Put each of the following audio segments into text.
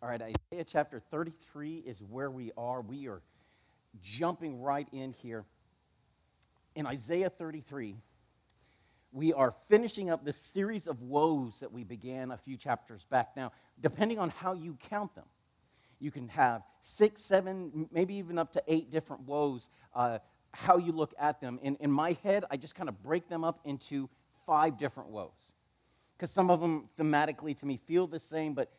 All right, Isaiah chapter 33 is where we are. We are jumping right in here. In Isaiah 33, we are finishing up this series of woes that we began a few chapters back. Now, depending on how you count them, you can have 6, 7, maybe even up to 8 different woes, how you look at them. In my head, I just kind of break them up into 5 different woes. Because some of them thematically to me feel the same, but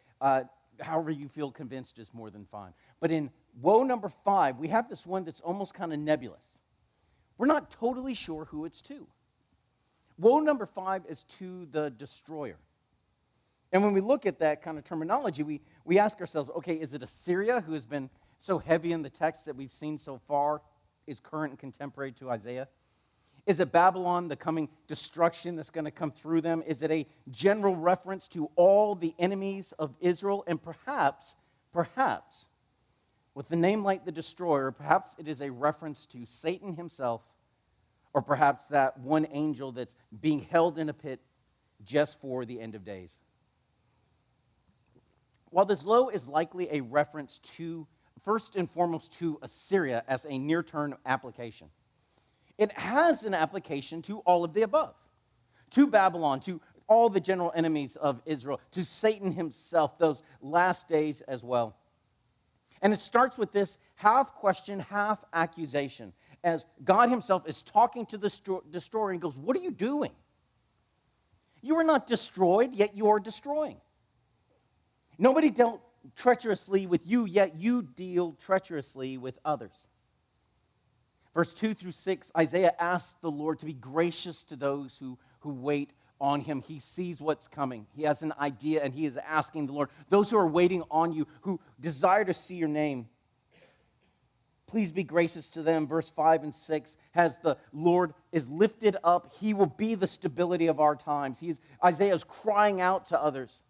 however you feel convinced is more than fine. But in woe number 5, we have this one that's almost kind of nebulous. We're not totally sure who it's to. Woe number 5 is to the destroyer. And when we look at that kind of terminology, we ask ourselves, okay, is it Assyria, who has been so heavy in the text that we've seen so far, is current and contemporary to Isaiah? Is it Babylon, the coming destruction that's going to come through them? Is it a general reference to all the enemies of Israel? And perhaps, with the name like the destroyer, perhaps it is a reference to Satan himself, or perhaps that one angel that's being held in a pit just for the end of days. While this woe is likely a reference to, first and foremost, to Assyria as a near-term application, it has an application to all of the above, to Babylon, to all the general enemies of Israel, to Satan himself, those last days as well. And it starts with this half question, half accusation, as God himself is talking to the destroyer and goes, what are you doing? You are not destroyed, yet you are destroying. Nobody dealt treacherously with you, yet you deal treacherously with others. Verse 2 through 6, Isaiah asks the Lord to be gracious to those who wait on him. He sees what's coming. He has an idea, and he is asking the Lord, those who are waiting on you, who desire to see your name, please be gracious to them. Verse 5 and 6, as the Lord is lifted up, he will be the stability of our times. Isaiah is crying out to others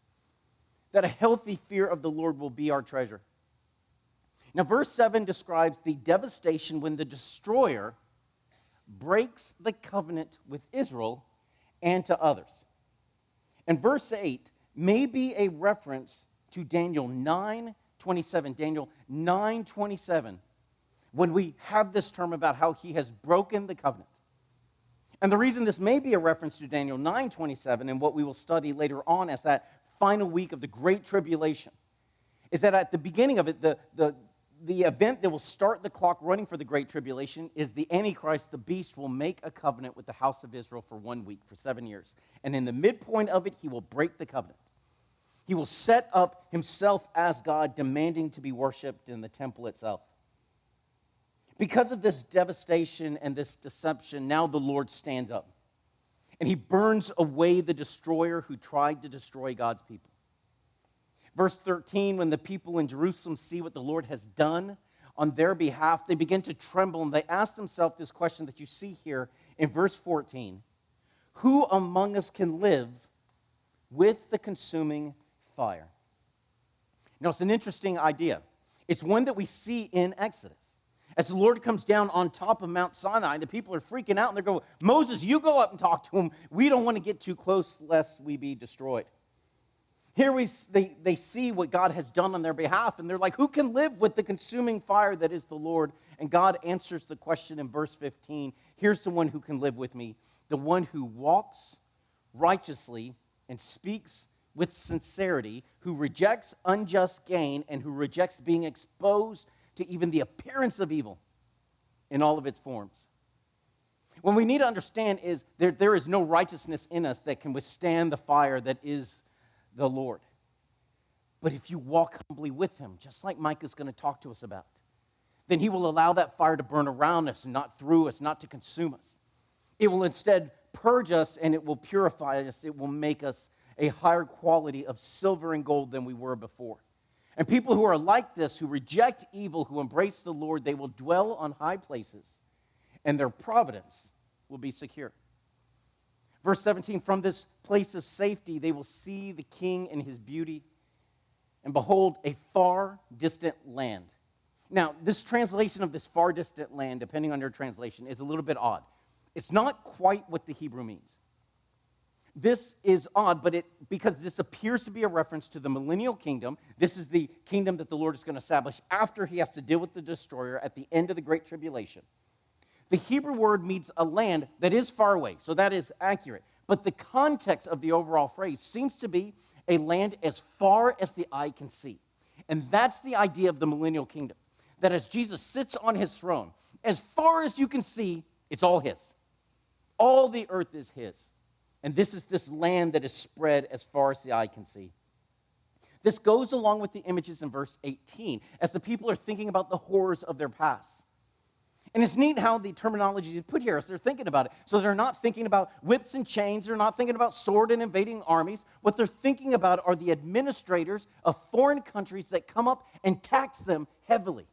that a healthy fear of the Lord will be our treasure. Now, verse 7 describes the devastation when the destroyer breaks the covenant with Israel and to others. And verse 8 may be a reference to Daniel 9:27. Daniel 9:27, when we have this term about how he has broken the covenant. And the reason this may be a reference to Daniel 9:27 and what we will study later on as that final week of the Great Tribulation is that at the beginning of it, the event that will start the clock running for the Great Tribulation is the Antichrist, the beast, will make a covenant with the house of Israel for 1 week, for 7 years. And in the midpoint of it, he will break the covenant. He will set up himself as God, demanding to be worshipped in the temple itself. Because of this devastation and this deception, now the Lord stands up. And he burns away the destroyer who tried to destroy God's people. Verse 13, when the people in Jerusalem see what the Lord has done on their behalf, they begin to tremble, and they ask themselves this question that you see here in verse 14. Who among us can live with the consuming fire? Now, it's an interesting idea. It's one that we see in Exodus. As the Lord comes down on top of Mount Sinai, the people are freaking out, and they're going, Moses, you go up and talk to him. We don't want to get too close lest we be destroyed. Here they see what God has done on their behalf, and they're like, who can live with the consuming fire that is the Lord? And God answers the question in verse 15. Here's the one who can live with me, the one who walks righteously and speaks with sincerity, who rejects unjust gain, and who rejects being exposed to even the appearance of evil in all of its forms. What we need to understand is there is no righteousness in us that can withstand the fire that is the Lord. But if you walk humbly with him, just like Mike is going to talk to us about, then he will allow that fire to burn around us and not through us, not to consume us. It will instead purge us, and it will purify us. It will make us a higher quality of silver and gold than we were before. And people who are like this, who reject evil, who embrace the Lord, they will dwell on high places, and their providence will be secure. Verse 17, from this place of safety, they will see the king in his beauty, and behold, a far distant land. Now, this translation of this far distant land, depending on your translation, is a little bit odd. It's not quite what the Hebrew means. This is odd, but because this appears to be a reference to the millennial kingdom. This is the kingdom that the Lord is going to establish after he has to deal with the destroyer at the end of the Great Tribulation. The Hebrew word means a land that is far away, so that is accurate. But the context of the overall phrase seems to be a land as far as the eye can see. And that's the idea of the millennial kingdom, that as Jesus sits on his throne, as far as you can see, it's all his. All the earth is his. And this is this land that is spread as far as the eye can see. This goes along with the images in verse 18, as the people are thinking about the horrors of their past. And it's neat how the terminology is put here as they're thinking about it. So they're not thinking about whips and chains. They're not thinking about sword and invading armies. What they're thinking about are the administrators of foreign countries that come up and tax them heavily.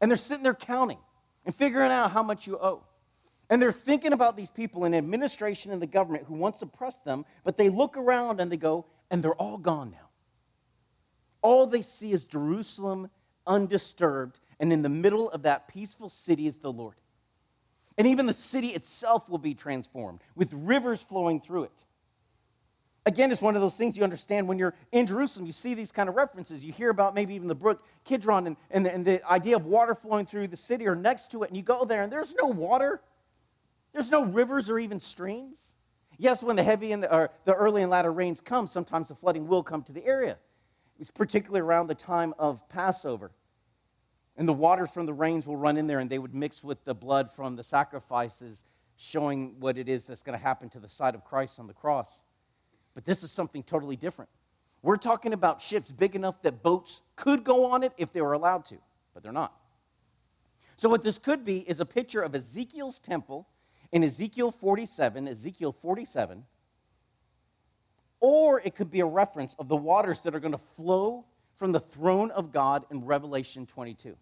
And they're sitting there counting and figuring out how much you owe. And they're thinking about these people in administration and the government who wants to oppress them, but they look around and they go, and they're all gone now. All they see is Jerusalem undisturbed, and in the middle of that peaceful city is the Lord. And even the city itself will be transformed, with rivers flowing through it. Again, it's one of those things you understand when you're in Jerusalem. You see these kind of references. You hear about maybe even the brook Kidron and the idea of water flowing through the city or next to it, and you go there, and there's no water. There's no rivers or even streams. Yes, when the heavy and the early and latter rains come, sometimes the flooding will come to the area. It's particularly around the time of Passover. And the water from the rains will run in there, and they would mix with the blood from the sacrifices, showing what it is that's going to happen to the side of Christ on the cross. But this is something totally different. We're talking about ships big enough that boats could go on it if they were allowed to, but they're not. So what this could be is a picture of Ezekiel's temple in Ezekiel 47, or it could be a reference of the waters that are going to flow from the throne of God in Revelation 22.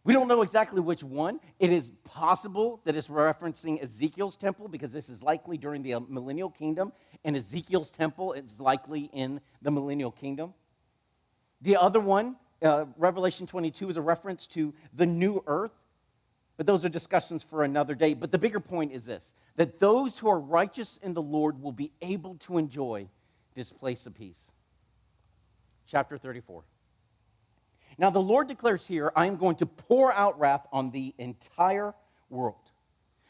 We don't know exactly which one. It is possible that it's referencing Ezekiel's temple because this is likely during the millennial kingdom, and Ezekiel's temple is likely in the millennial kingdom. The other one, Revelation 22, is a reference to the new earth. But those are discussions for another day. But the bigger point is this, that those who are righteous in the Lord will be able to enjoy this place of peace. Chapter 34. Now the Lord declares here, I am going to pour out wrath on the entire world.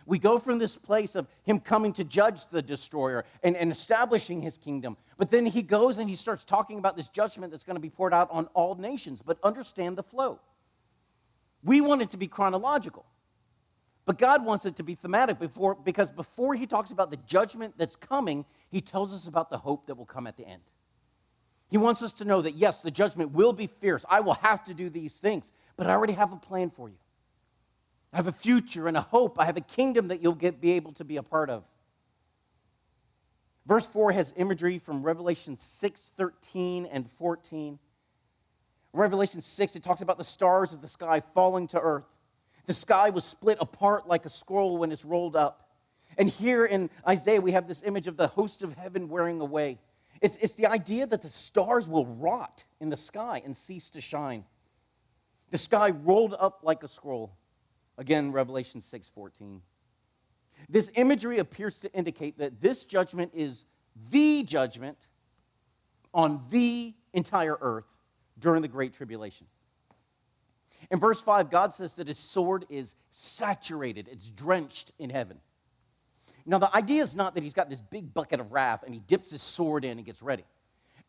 We go from this place of him coming to judge the destroyer and establishing his kingdom. But then he goes and he starts talking about this judgment that's going to be poured out on all nations. But understand the flow. We want it to be chronological. But God wants it to be thematic because before he talks about the judgment that's coming, he tells us about the hope that will come at the end. He wants us to know that, yes, the judgment will be fierce. I will have to do these things, but I already have a plan for you. I have a future and a hope. I have a kingdom that you'll be able to be a part of. Verse 4 has imagery from Revelation 6:13 and 14. Revelation 6, it talks about the stars of the sky falling to earth. The sky was split apart like a scroll when it's rolled up. And here in Isaiah, we have this image of the host of heaven wearing away. It's the idea that the stars will rot in the sky and cease to shine. The sky rolled up like a scroll. Again, Revelation 6:14. This imagery appears to indicate that this judgment is the judgment on the entire earth during the Great Tribulation. In verse 5, God says that his sword is saturated, it's drenched in heaven. Now, the idea is not that he's got this big bucket of wrath and he dips his sword in and gets ready.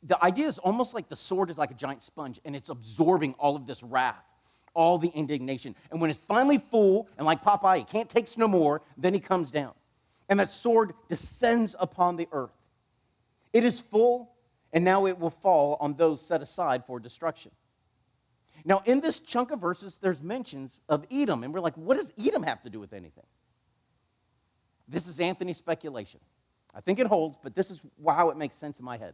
The idea is almost like the sword is like a giant sponge and it's absorbing all of this wrath, all the indignation. And when it's finally full, and like Popeye, he can't take no more, then he comes down. And that sword descends upon the earth. It is full, and now it will fall on those set aside for destruction. Now, in this chunk of verses, there's mentions of Edom, and we're like, what does Edom have to do with anything? This is Anthony's speculation. I think it holds, but this is how it makes sense in my head.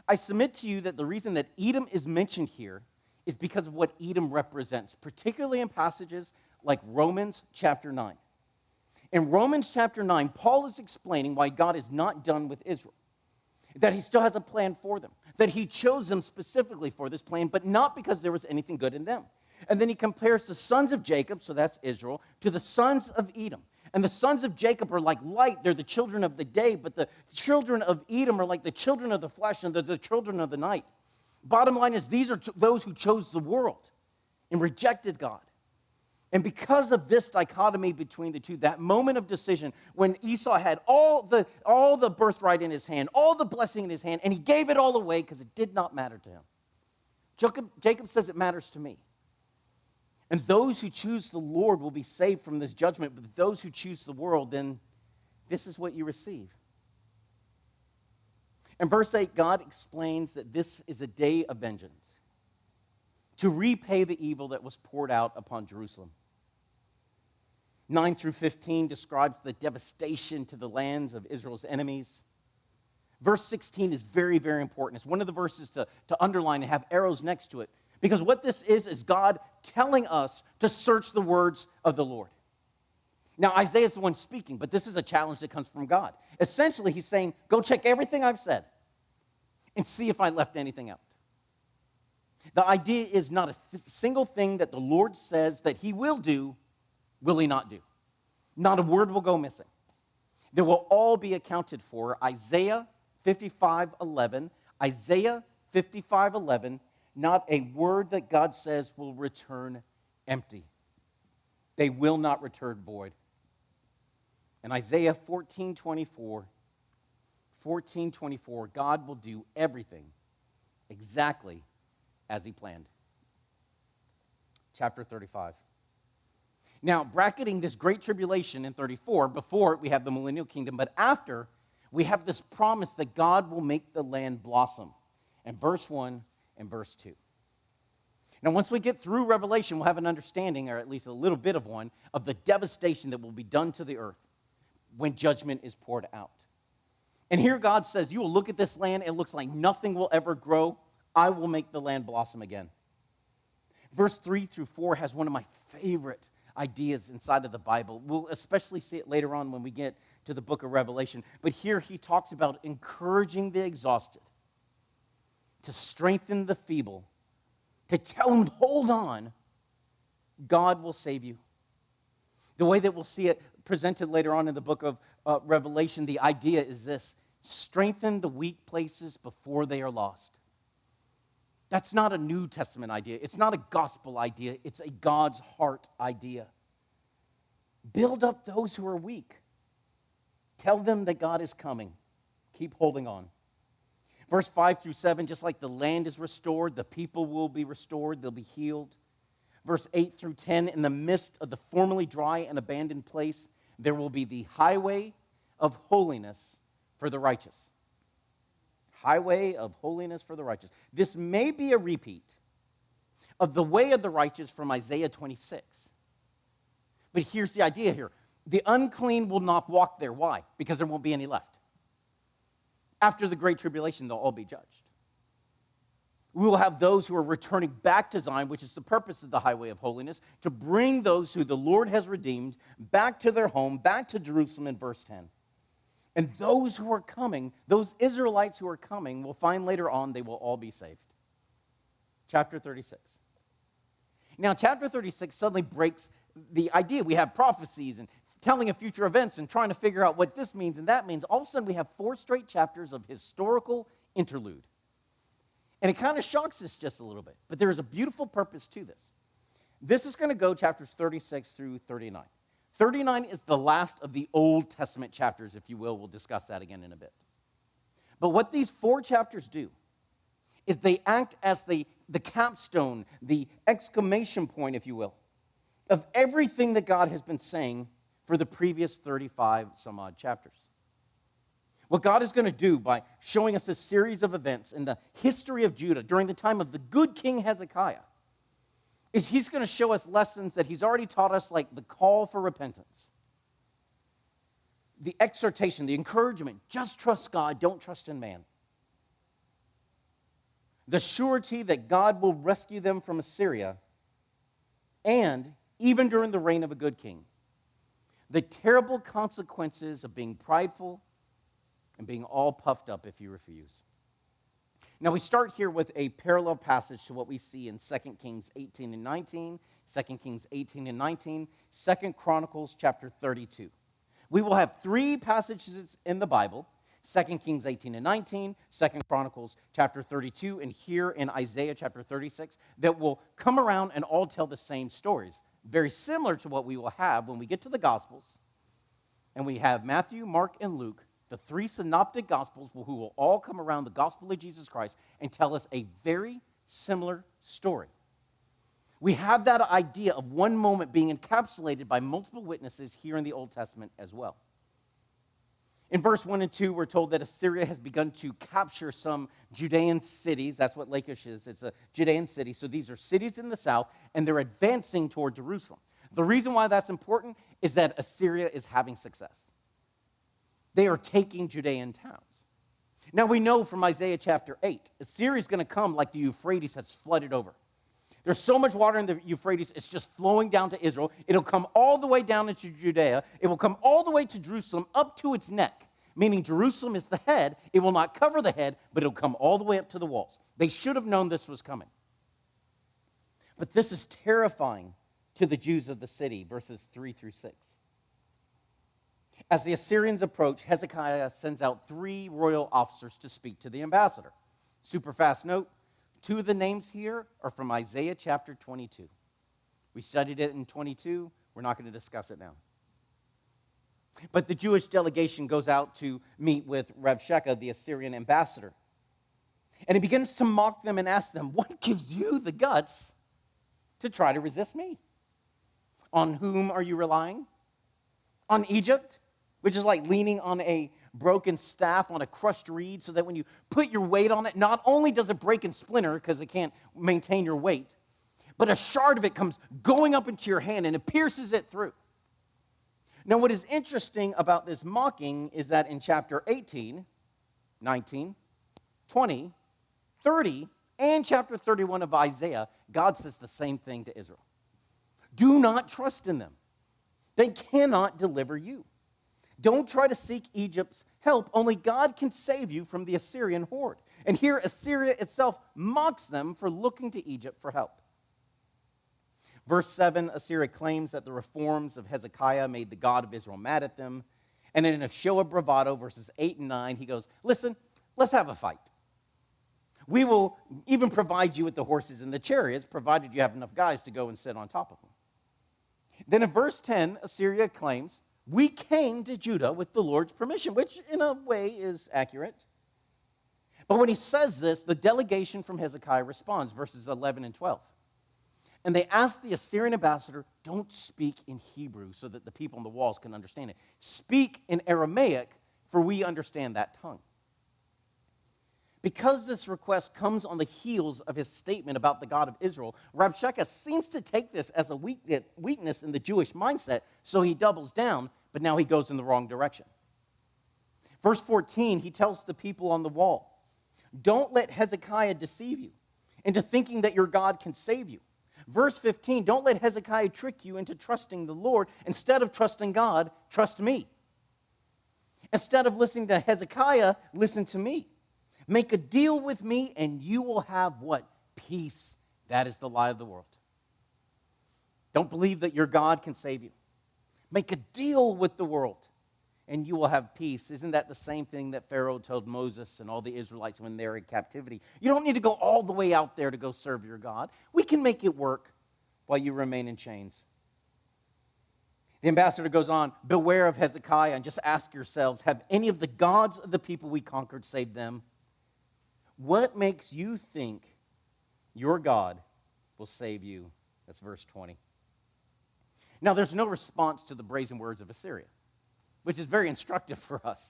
I submit to you that the reason that Edom is mentioned here is because of what Edom represents, particularly in passages like Romans chapter 9. In Romans chapter 9, Paul is explaining why God is not done with Israel, that he still has a plan for them, that he chose them specifically for this plan, but not because there was anything good in them. And then he compares the sons of Jacob, so that's Israel, to the sons of Edom. And the sons of Jacob are like light. They're the children of the day. But the children of Edom are like the children of the flesh, and they're the children of the night. Bottom line is these are those who chose the world and rejected God. And because of this dichotomy between the two, that moment of decision when Esau had all the birthright in his hand, all the blessing in his hand, and he gave it all away because it did not matter to him. Jacob says it matters to me. And those who choose the Lord will be saved from this judgment, but those who choose the world, then this is what you receive. In verse 8, God explains that this is a day of vengeance, to repay the evil that was poured out upon Jerusalem. 9 through 15 describes the devastation to the lands of Israel's enemies. Verse 16 is very, very important. It's one of the verses to underline and have arrows next to it. Because what this is God telling us to search the words of the Lord. Now, Isaiah is the one speaking, but this is a challenge that comes from God. Essentially, he's saying, go check everything I've said and see if I left anything out. The idea is not a single thing that the Lord says that he will do, will he not do. Not a word will go missing. They will all be accounted for. Isaiah 55:11, Isaiah 55:11, not a word that God says will return empty. They will not return void. And Isaiah 14:24, God will do everything exactly as he planned. Chapter 35. Now, bracketing this great tribulation in 34, before we have the millennial kingdom, but after, we have this promise that God will make the land blossom. In verse 1 and verse 2. Now, once we get through Revelation, we'll have an understanding, or at least a little bit of one, of the devastation that will be done to the earth when judgment is poured out. And here God says, you will look at this land, it looks like nothing will ever grow. I will make the land blossom again. Verse 3 through 4 has one of my favorite ideas inside of the Bible. We'll especially see it later on when we get to the book of Revelation. But here he talks about encouraging the exhausted, to strengthen the feeble, to tell them, hold on, God will save you. The way that we'll see it presented later on in the book of Revelation, the idea is this: strengthen the weak places before they are lost. That's not a New Testament idea. It's not a gospel idea. It's a God's heart idea. Build up those who are weak. Tell them that God is coming. Keep holding on. Verse 5 through 7, just like the land is restored, the people will be restored, they'll be healed. Verse 8 through 10, in the midst of the formerly dry and abandoned place, there will be the highway of holiness for the righteous. Highway of holiness for the righteous. This may be a repeat of the way of the righteous from Isaiah 26. But here's the idea here. The unclean will not walk there. Why? Because there won't be any left. After the Great Tribulation, they'll all be judged. We will have those who are returning back to Zion, which is the purpose of the highway of holiness, to bring those who the Lord has redeemed back to their home, back to Jerusalem in verse 10. And those who are coming, those Israelites who are coming, we'll find later on they will all be saved. Chapter 36. Now, chapter 36 suddenly breaks the idea. We have prophecies and telling of future events and trying to figure out what this means and that means. All of a sudden, we have 4 straight chapters of historical interlude. And it kind of shocks us just a little bit. But there is a beautiful purpose to this. This is going to go chapters 36 through 39. 39 is the last of the Old Testament chapters, if you will. We'll discuss that again in a bit. But what these 4 chapters do is they act as the capstone, the exclamation point, if you will, of everything that God has been saying for the previous 35 some odd chapters. What God is going to do by showing us a series of events in the history of Judah during the time of the good King Hezekiah is he's going to show us lessons that he's already taught us, like the call for repentance, the exhortation, the encouragement, just trust God, don't trust in man. The surety that God will rescue them from Assyria, and even during the reign of a good king, the terrible consequences of being prideful and being all puffed up if you refuse. Now, we start here with a parallel passage to what we see in 2 Kings 18 and 19, 2 Kings 18 and 19, 2 Chronicles chapter 32. We will have three passages in the Bible, 2 Kings 18 and 19, 2 Chronicles chapter 32, and here in Isaiah chapter 36, that will come around and all tell the same stories. Very similar to what we will have when we get to the Gospels, and we have Matthew, Mark, and Luke, the three synoptic Gospels who will all come around the gospel of Jesus Christ and tell us a very similar story. We have that idea of one moment being encapsulated by multiple witnesses here in the Old Testament as well. In verse 1 and 2, we're told that Assyria has begun to capture some Judean cities. That's what Lachish is. It's a Judean city. So these are cities in the south, and they're advancing toward Jerusalem. The reason why that's important is that Assyria is having success. They are taking Judean towns. Now we know from Isaiah chapter 8, Assyria is going to come like the Euphrates has flooded over. There's so much water in the Euphrates, it's just flowing down to Israel. It'll come all the way down into Judea. It will come all the way to Jerusalem, up to its neck, meaning Jerusalem is the head. It will not cover the head, but it'll come all the way up to the walls. They should have known this was coming. But this is terrifying to the Jews of the city, verses 3 through 6. As the Assyrians approach, Hezekiah sends out 3 royal officers to speak to the ambassador. Super fast note. 2 of the names here are from Isaiah chapter 22. We studied it in 22. We're not going to discuss it now. But the Jewish delegation goes out to meet with Rabshakeh, the Assyrian ambassador. And he begins to mock them and ask them, what gives you the guts to try to resist me? On whom are you relying? On Egypt, which is like leaning on a broken staff on a crushed reed so that when you put your weight on it, not only does it break and splinter because it can't maintain your weight, but a shard of it comes going up into your hand and it pierces it through. Now, what is interesting about this mocking is that in chapter 18, 19, 20, 30, and chapter 31 of Isaiah, God says the same thing to Israel. Do not trust in them. They cannot deliver you. Don't try to seek Egypt's help. Only God can save you from the Assyrian horde. And here Assyria itself mocks them for looking to Egypt for help. Verse 7, Assyria claims that the reforms of Hezekiah made the God of Israel mad at them. And in a show of bravado, verses 8 and 9, he goes, listen, let's have a fight. We will even provide you with the horses and the chariots, provided you have enough guys to go and sit on top of them. Then in verse 10, Assyria claims, we came to Judah with the Lord's permission, which in a way is accurate. But when he says this, the delegation from Hezekiah responds, verses 11 and 12. And they ask the Assyrian ambassador, don't speak in Hebrew so that the people on the walls can understand it. Speak in Aramaic, for we understand that tongue. Because this request comes on the heels of his statement about the God of Israel, Rabshakeh seems to take this as a weakness in the Jewish mindset, so he doubles down, but now he goes in the wrong direction. Verse 14, he tells the people on the wall, don't let Hezekiah deceive you into thinking that your God can save you. Verse 15, don't let Hezekiah trick you into trusting the Lord. Instead of trusting God, trust me. Instead of listening to Hezekiah, listen to me. Make a deal with me and you will have what? Peace. That is the lie of the world. Don't believe that your God can save you. Make a deal with the world and you will have peace. Isn't that the same thing that Pharaoh told Moses and all the Israelites when they're in captivity? You don't need to go all the way out there to go serve your God. We can make it work while you remain in chains. The ambassador goes on, beware of Hezekiah and just ask yourselves, have any of the gods of the people we conquered saved them? What makes you think your God will save you? That's verse 20. Now, there's no response to the brazen words of Assyria, which is very instructive for us.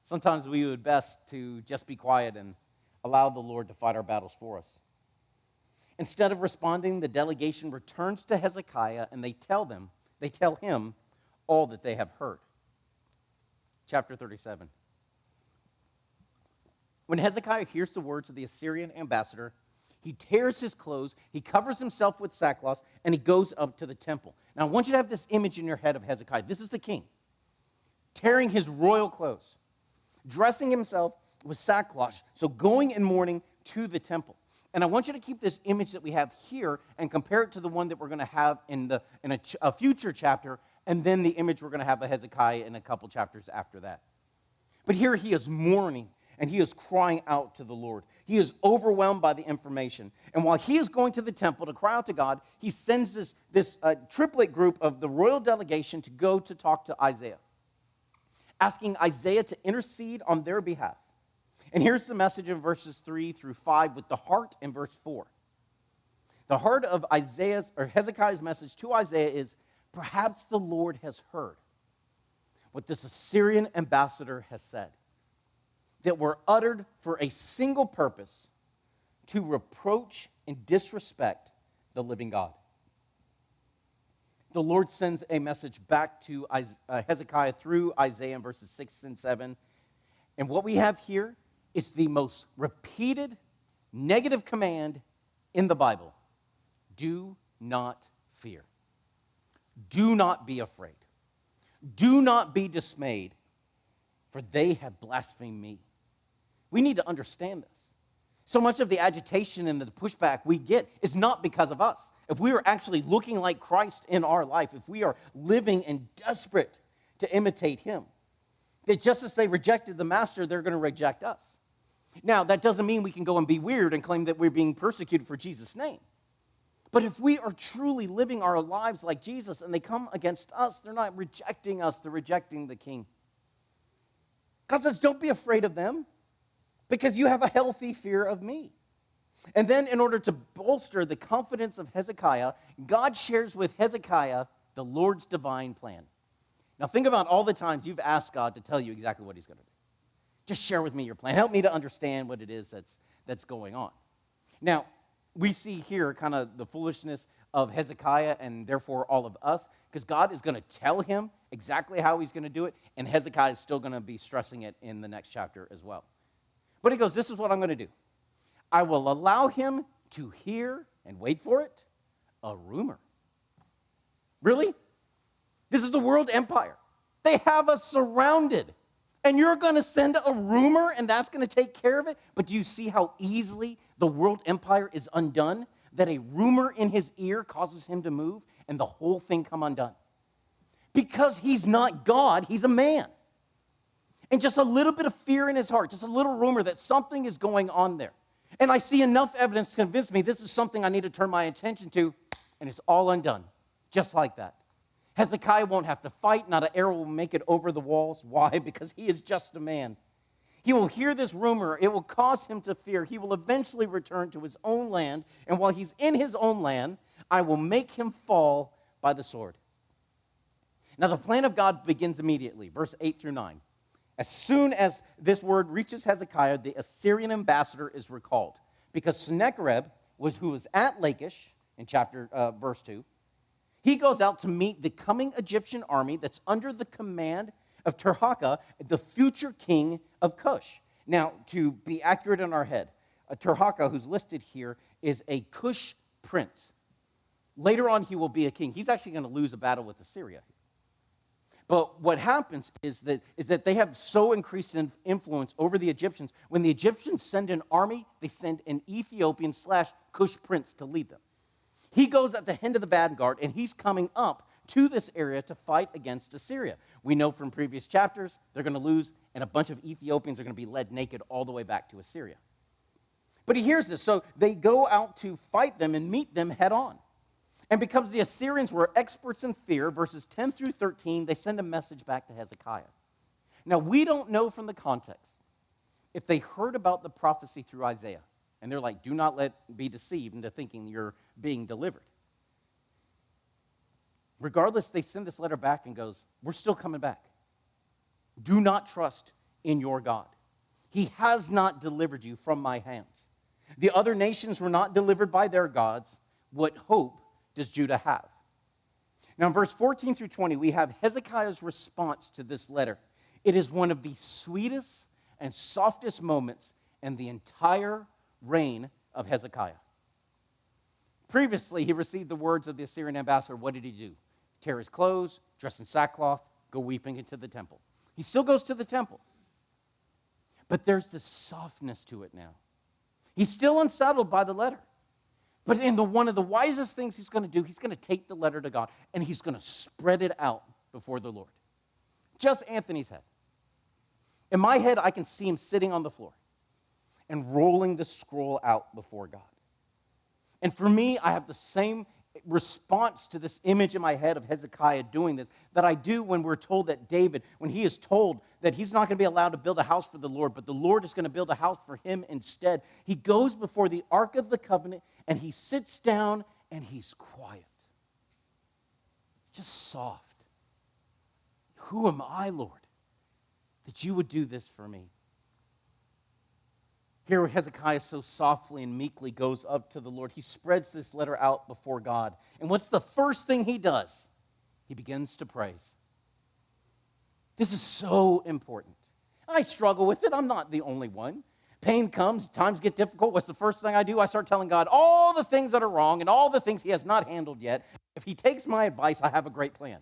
Sometimes we would best to just be quiet and allow the Lord to fight our battles for us. Instead of responding, the delegation returns to Hezekiah and they tell him all that they have heard. Chapter 37. When Hezekiah hears the words of the Assyrian ambassador, he tears his clothes, he covers himself with sackcloth, and he goes up to the temple. Now, I want you to have this image in your head of Hezekiah. This is the king, tearing his royal clothes, dressing himself with sackcloth, so going in mourning to the temple. And I want you to keep this image that we have here and compare it to the one that we're going to have in a future chapter and then the image we're going to have of Hezekiah in a couple chapters after that. But here he is mourning, and he is crying out to the Lord. He is overwhelmed by the information. And while he is going to the temple to cry out to God, he sends this triplet group of the royal delegation to go to talk to Isaiah, asking Isaiah to intercede on their behalf. And here's the message in verses 3 through 5 with the heart in verse 4. The heart of Hezekiah's message to Isaiah is, perhaps the Lord has heard what this Assyrian ambassador has said, that were uttered for a single purpose, to reproach and disrespect the living God. The Lord sends a message back to Hezekiah through Isaiah in verses 6 and 7. And what we have here is the most repeated negative command in the Bible. Do not fear. Do not be afraid. Do not be dismayed, for they have blasphemed me. We need to understand this. So much of the agitation and the pushback we get is not because of us. If we are actually looking like Christ in our life, if we are living and desperate to imitate him, that just as they rejected the master, they're going to reject us. Now, that doesn't mean we can go and be weird and claim that we're being persecuted for Jesus' name. But if we are truly living our lives like Jesus and they come against us, they're not rejecting us, they're rejecting the King. God says, don't be afraid of them, because you have a healthy fear of me. And then in order to bolster the confidence of Hezekiah, God shares with Hezekiah the Lord's divine plan. Now think about all the times you've asked God to tell you exactly what he's going to do. Just share with me your plan. Help me to understand what it is that's going on. Now, we see here kind of the foolishness of Hezekiah and therefore all of us, because God is going to tell him exactly how he's going to do it, and Hezekiah is still going to be stressing it in the next chapter as well. But he goes, this is what I'm going to do. I will allow him to hear, and wait for it, a rumor. Really? This is the world empire. They have us surrounded. And you're going to send a rumor, and that's going to take care of it? But do you see how easily the world empire is undone? That a rumor in his ear causes him to move, and the whole thing come undone. Because he's not God, he's a man. And just a little bit of fear in his heart, just a little rumor that something is going on there. And I see enough evidence to convince me this is something I need to turn my attention to, and it's all undone, just like that. Hezekiah won't have to fight, not an arrow will make it over the walls. Why? Because he is just a man. He will hear this rumor, it will cause him to fear. He will eventually return to his own land, and while he's in his own land, I will make him fall by the sword. Now the plan of God begins immediately, verse 8 through 9. As soon as this word reaches Hezekiah, the Assyrian ambassador is recalled, because Sennacherib, who was at Lachish in verse 2, he goes out to meet the coming Egyptian army that's under the command of Tirhakah, the future king of Cush. Now, to be accurate in our head, Tirhakah, who's listed here, is a Cush prince. Later on, he will be a king. He's actually going to lose a battle with Assyria. But what happens is that they have so increased in influence over the Egyptians. When the Egyptians send an army, they send an Ethiopian/Cush prince to lead them. He goes at the head of the vanguard, and he's coming up to this area to fight against Assyria. We know from previous chapters they're going to lose, and a bunch of Ethiopians are going to be led naked all the way back to Assyria. But he hears this, so they go out to fight them and meet them head on. And because the Assyrians were experts in fear, verses 10 through 13, they send a message back to Hezekiah. Now, we don't know from the context if they heard about the prophecy through Isaiah, and they're like, do not be deceived into thinking you're being delivered. Regardless, they send this letter back and goes, we're still coming back. Do not trust in your God. He has not delivered you from my hands. The other nations were not delivered by their gods. What hope does Judah have? Now, in verse 14 through 20, we have Hezekiah's response to this letter. It is one of the sweetest and softest moments in the entire reign of Hezekiah. Previously, he received the words of the Assyrian ambassador. What did he do? Tear his clothes, dress in sackcloth, go weeping into the temple. He still goes to the temple. But there's this softness to it now. He's still unsettled by the letter. But one of the wisest things he's going to do, he's going to take the letter to God, and he's going to spread it out before the Lord. Just Anthony's head. In my head, I can see him sitting on the floor and rolling the scroll out before God. And for me, I have the same response to this image in my head of Hezekiah doing this that I do when we're told that David, when he is told that he's not going to be allowed to build a house for the Lord, but the Lord is going to build a house for him instead. He goes before the Ark of the Covenant and he sits down and he's quiet. Just soft. Who am I, Lord, that you would do this for me? Here Hezekiah so softly and meekly goes up to the Lord. He spreads this letter out before God. And what's the first thing he does? He begins to praise. This is so important. I struggle with it. I'm not the only one. Pain comes, times get difficult. What's the first thing I do? I start telling God all the things that are wrong and all the things he has not handled yet. If he takes my advice, I have a great plan.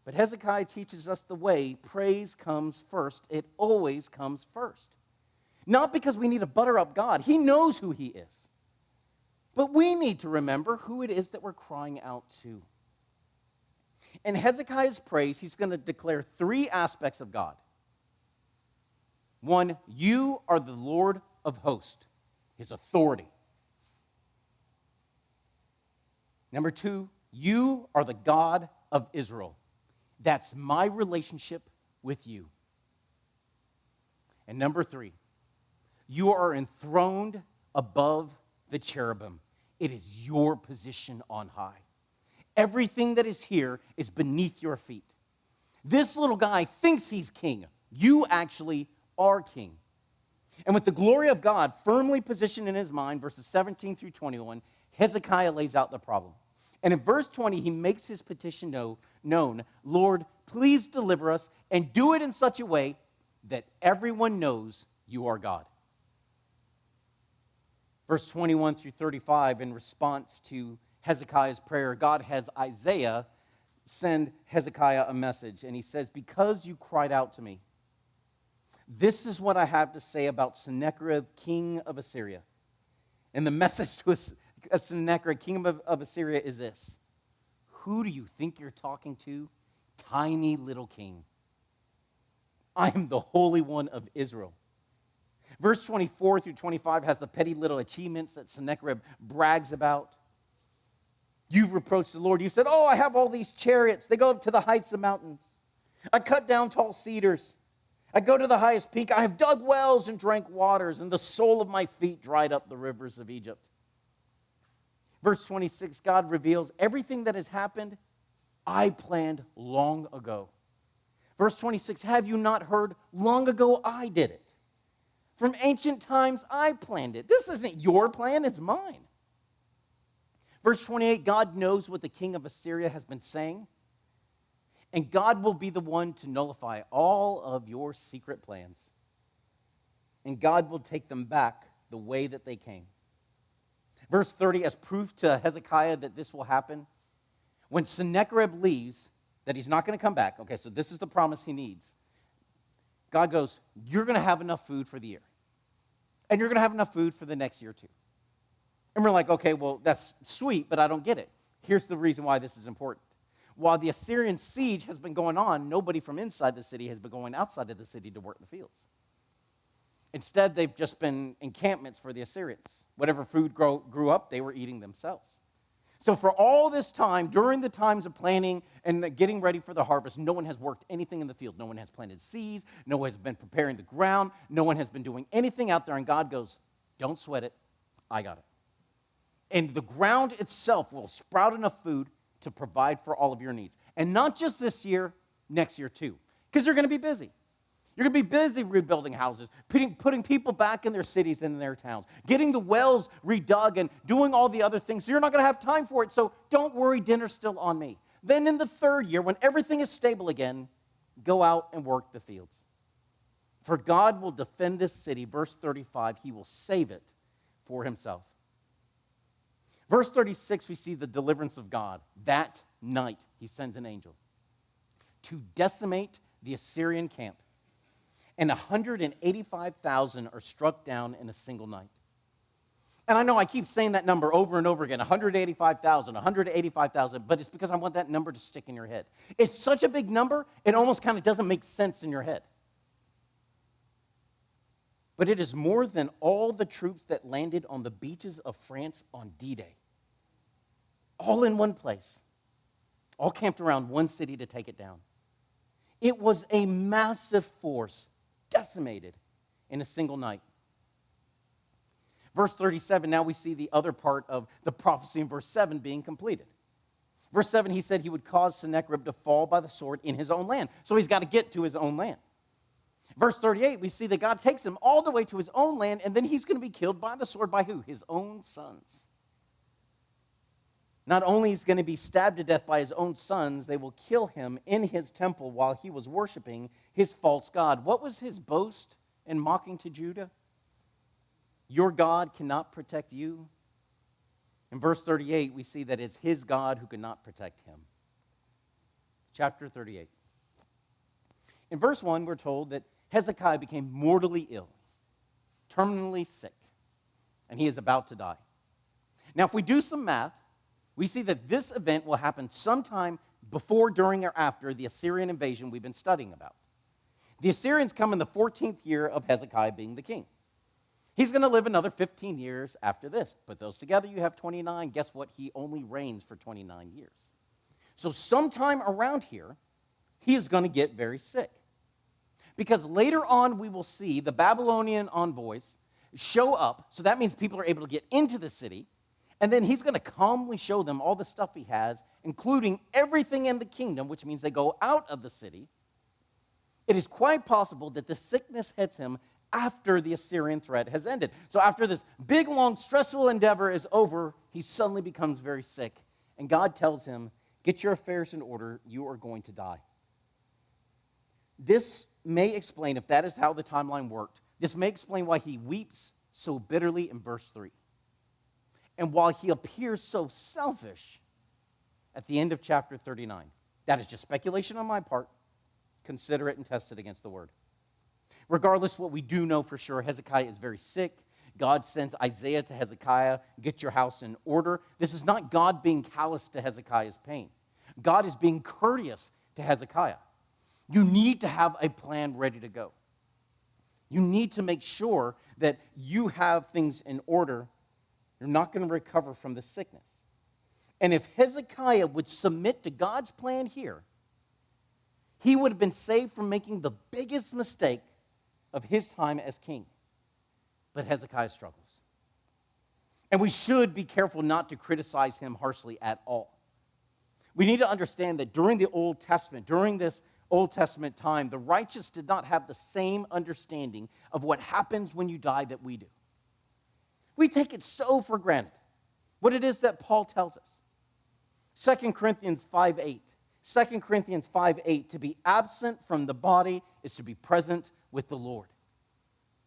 But Hezekiah teaches us the way praise comes first. It always comes first. Not because we need to butter up God. He knows who he is. But we need to remember who it is that we're crying out to. In Hezekiah's praise, he's going to declare three aspects of God. One, you are the Lord of hosts, his authority. Number two, you are the God of Israel. That's my relationship with you. And number three, you are enthroned above the cherubim. It is your position on high. Everything that is here is beneath your feet. This little guy thinks he's king. You actually are king. And with the glory of God firmly positioned in his mind, verses 17 through 21, Hezekiah lays out the problem. And in verse 20, he makes his petition known. Lord, please deliver us and do it in such a way that everyone knows you are God. Verse 21 through 35, in response to Hezekiah's prayer, God has Isaiah send Hezekiah a message. And he says, because you cried out to me, this is what I have to say about Sennacherib, king of Assyria. And the message to Sennacherib, king of Assyria, is this. Who do you think you're talking to? Tiny little king. I am the Holy One of Israel. Verse 24 through 25 has the petty little achievements that Sennacherib brags about. You've reproached the Lord. You said, oh, I have all these chariots. They go up to the heights of mountains. I cut down tall cedars. I go to the highest peak. I have dug wells and drank waters, and the sole of my feet dried up the rivers of Egypt. Verse 26, God reveals everything that has happened, I planned long ago. Verse 26, have you not heard? Long ago I did it. From ancient times I planned it. This isn't your plan, it's mine. Verse 28, God knows what the king of Assyria has been saying, and God will be the one to nullify all of your secret plans. And God will take them back the way that they came. Verse 30, as proof to Hezekiah that this will happen, when Sennacherib leaves, that he's not going to come back. Okay, so this is the promise he needs. God goes, you're going to have enough food for the year. And you're going to have enough food for the next year too. And we're like, okay, well, that's sweet, but I don't get it. Here's the reason why this is important. While the Assyrian siege has been going on, nobody from inside the city has been going outside of the city to work the fields. Instead, they've just been encampments for the Assyrians. Whatever food grew up, they were eating themselves. So for all this time, during the times of planting and getting ready for the harvest, no one has worked anything in the field. No one has planted seeds. No one has been preparing the ground. No one has been doing anything out there. And God goes, don't sweat it. I got it. And the ground itself will sprout enough food to provide for all of your needs. And not just this year, next year too. Because you're going to be busy. You're going to be busy rebuilding houses, putting people back in their cities and in their towns, getting the wells redug and doing all the other things. So you're not going to have time for it. So don't worry, dinner's still on me. Then in the third year, when everything is stable again, go out and work the fields. For God will defend this city. Verse 35, he will save it for himself. Verse 36, we see the deliverance of God. That night, he sends an angel to decimate the Assyrian camp. And 185,000 are struck down in a single night. And I know I keep saying that number over and over again, 185,000, 185,000, but it's because I want that number to stick in your head. It's such a big number, it almost kind of doesn't make sense in your head. But it is more than all the troops that landed on the beaches of France on D-Day. All in one place. All camped around one city to take it down. It was a massive force, decimated in a single night. Verse 37, now we see the other part of the prophecy in verse 7 being completed. Verse 7, he said he would cause Sennacherib to fall by the sword in his own land. So he's got to get to his own land. Verse 38, we see that God takes him all the way to his own land, and then he's going to be killed by the sword by who? His own sons. Not only is he going to be stabbed to death by his own sons, they will kill him in his temple while he was worshiping his false god. What was his boast in mocking to Judah? Your God cannot protect you. In verse 38, we see that it's his God who cannot protect him. Chapter 38. In verse 1, we're told that Hezekiah became mortally ill, terminally sick, and he is about to die. Now, if we do some math, we see that this event will happen sometime before, during, or after the Assyrian invasion we've been studying about. The Assyrians come in the 14th year of Hezekiah being the king. He's going to live another 15 years after this. Put those together, you have 29. Guess what? He only reigns for 29 years. So sometime around here, he is going to get very sick. Because later on, we will see the Babylonian envoys show up. So that means people are able to get into the city. And then he's going to calmly show them all the stuff he has, including everything in the kingdom, which means they go out of the city. It is quite possible that the sickness hits him after the Assyrian threat has ended. So after this big, long, stressful endeavor is over, he suddenly becomes very sick. And God tells him, get your affairs in order, you are going to die. This may explain, if that is how the timeline worked, this may explain why he weeps so bitterly in verse 3. And while he appears so selfish at the end of chapter 39. That is just speculation on my part. Consider it and test it against the word. Regardless, what we do know for sure, Hezekiah is very sick. God sends Isaiah to Hezekiah, get your house in order. This is not God being callous to Hezekiah's pain. God is being courteous to Hezekiah. You need to have a plan ready to go. You need to make sure that you have things in order. You're not going to recover from the sickness. And if Hezekiah would submit to God's plan here, he would have been saved from making the biggest mistake of his time as king. But Hezekiah struggles. And we should be careful not to criticize him harshly at all. We need to understand that during the Old Testament, during this Old Testament time, the righteous did not have the same understanding of what happens when you die that we do. We take it so for granted, what it is that Paul tells us. 2 Corinthians 5:8. 2 Corinthians 5:8, to be absent from the body is to be present with the Lord.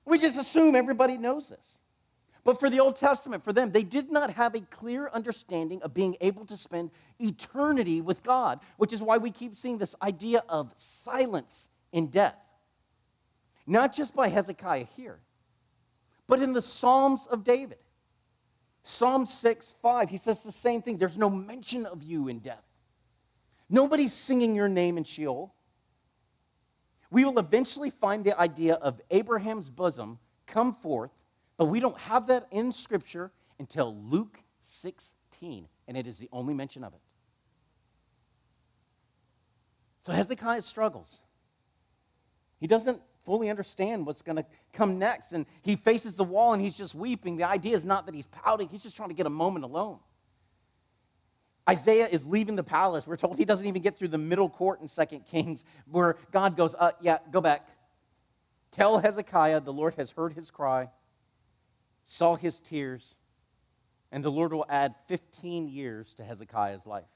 We just assume everybody knows this. But for the Old Testament, for them, they did not have a clear understanding of being able to spend eternity with God, which is why we keep seeing this idea of silence in death. Not just by Hezekiah here, but in the Psalms of David. Psalm 6:5, he says the same thing. There's no mention of you in death. Nobody's singing your name in Sheol. We will eventually find the idea of Abraham's bosom come forth, but we don't have that in Scripture until Luke 16, and it is the only mention of it. So Hezekiah struggles. He doesn't fully understand what's going to come next, and he faces the wall and he's just weeping. The idea is not that he's pouting, he's just trying to get a moment alone. Isaiah is leaving the palace. We're told he doesn't even get through the middle court in 2 Kings, where God goes, go back. Tell Hezekiah the Lord has heard his cry, saw his tears, and the Lord will add 15 years to Hezekiah's life.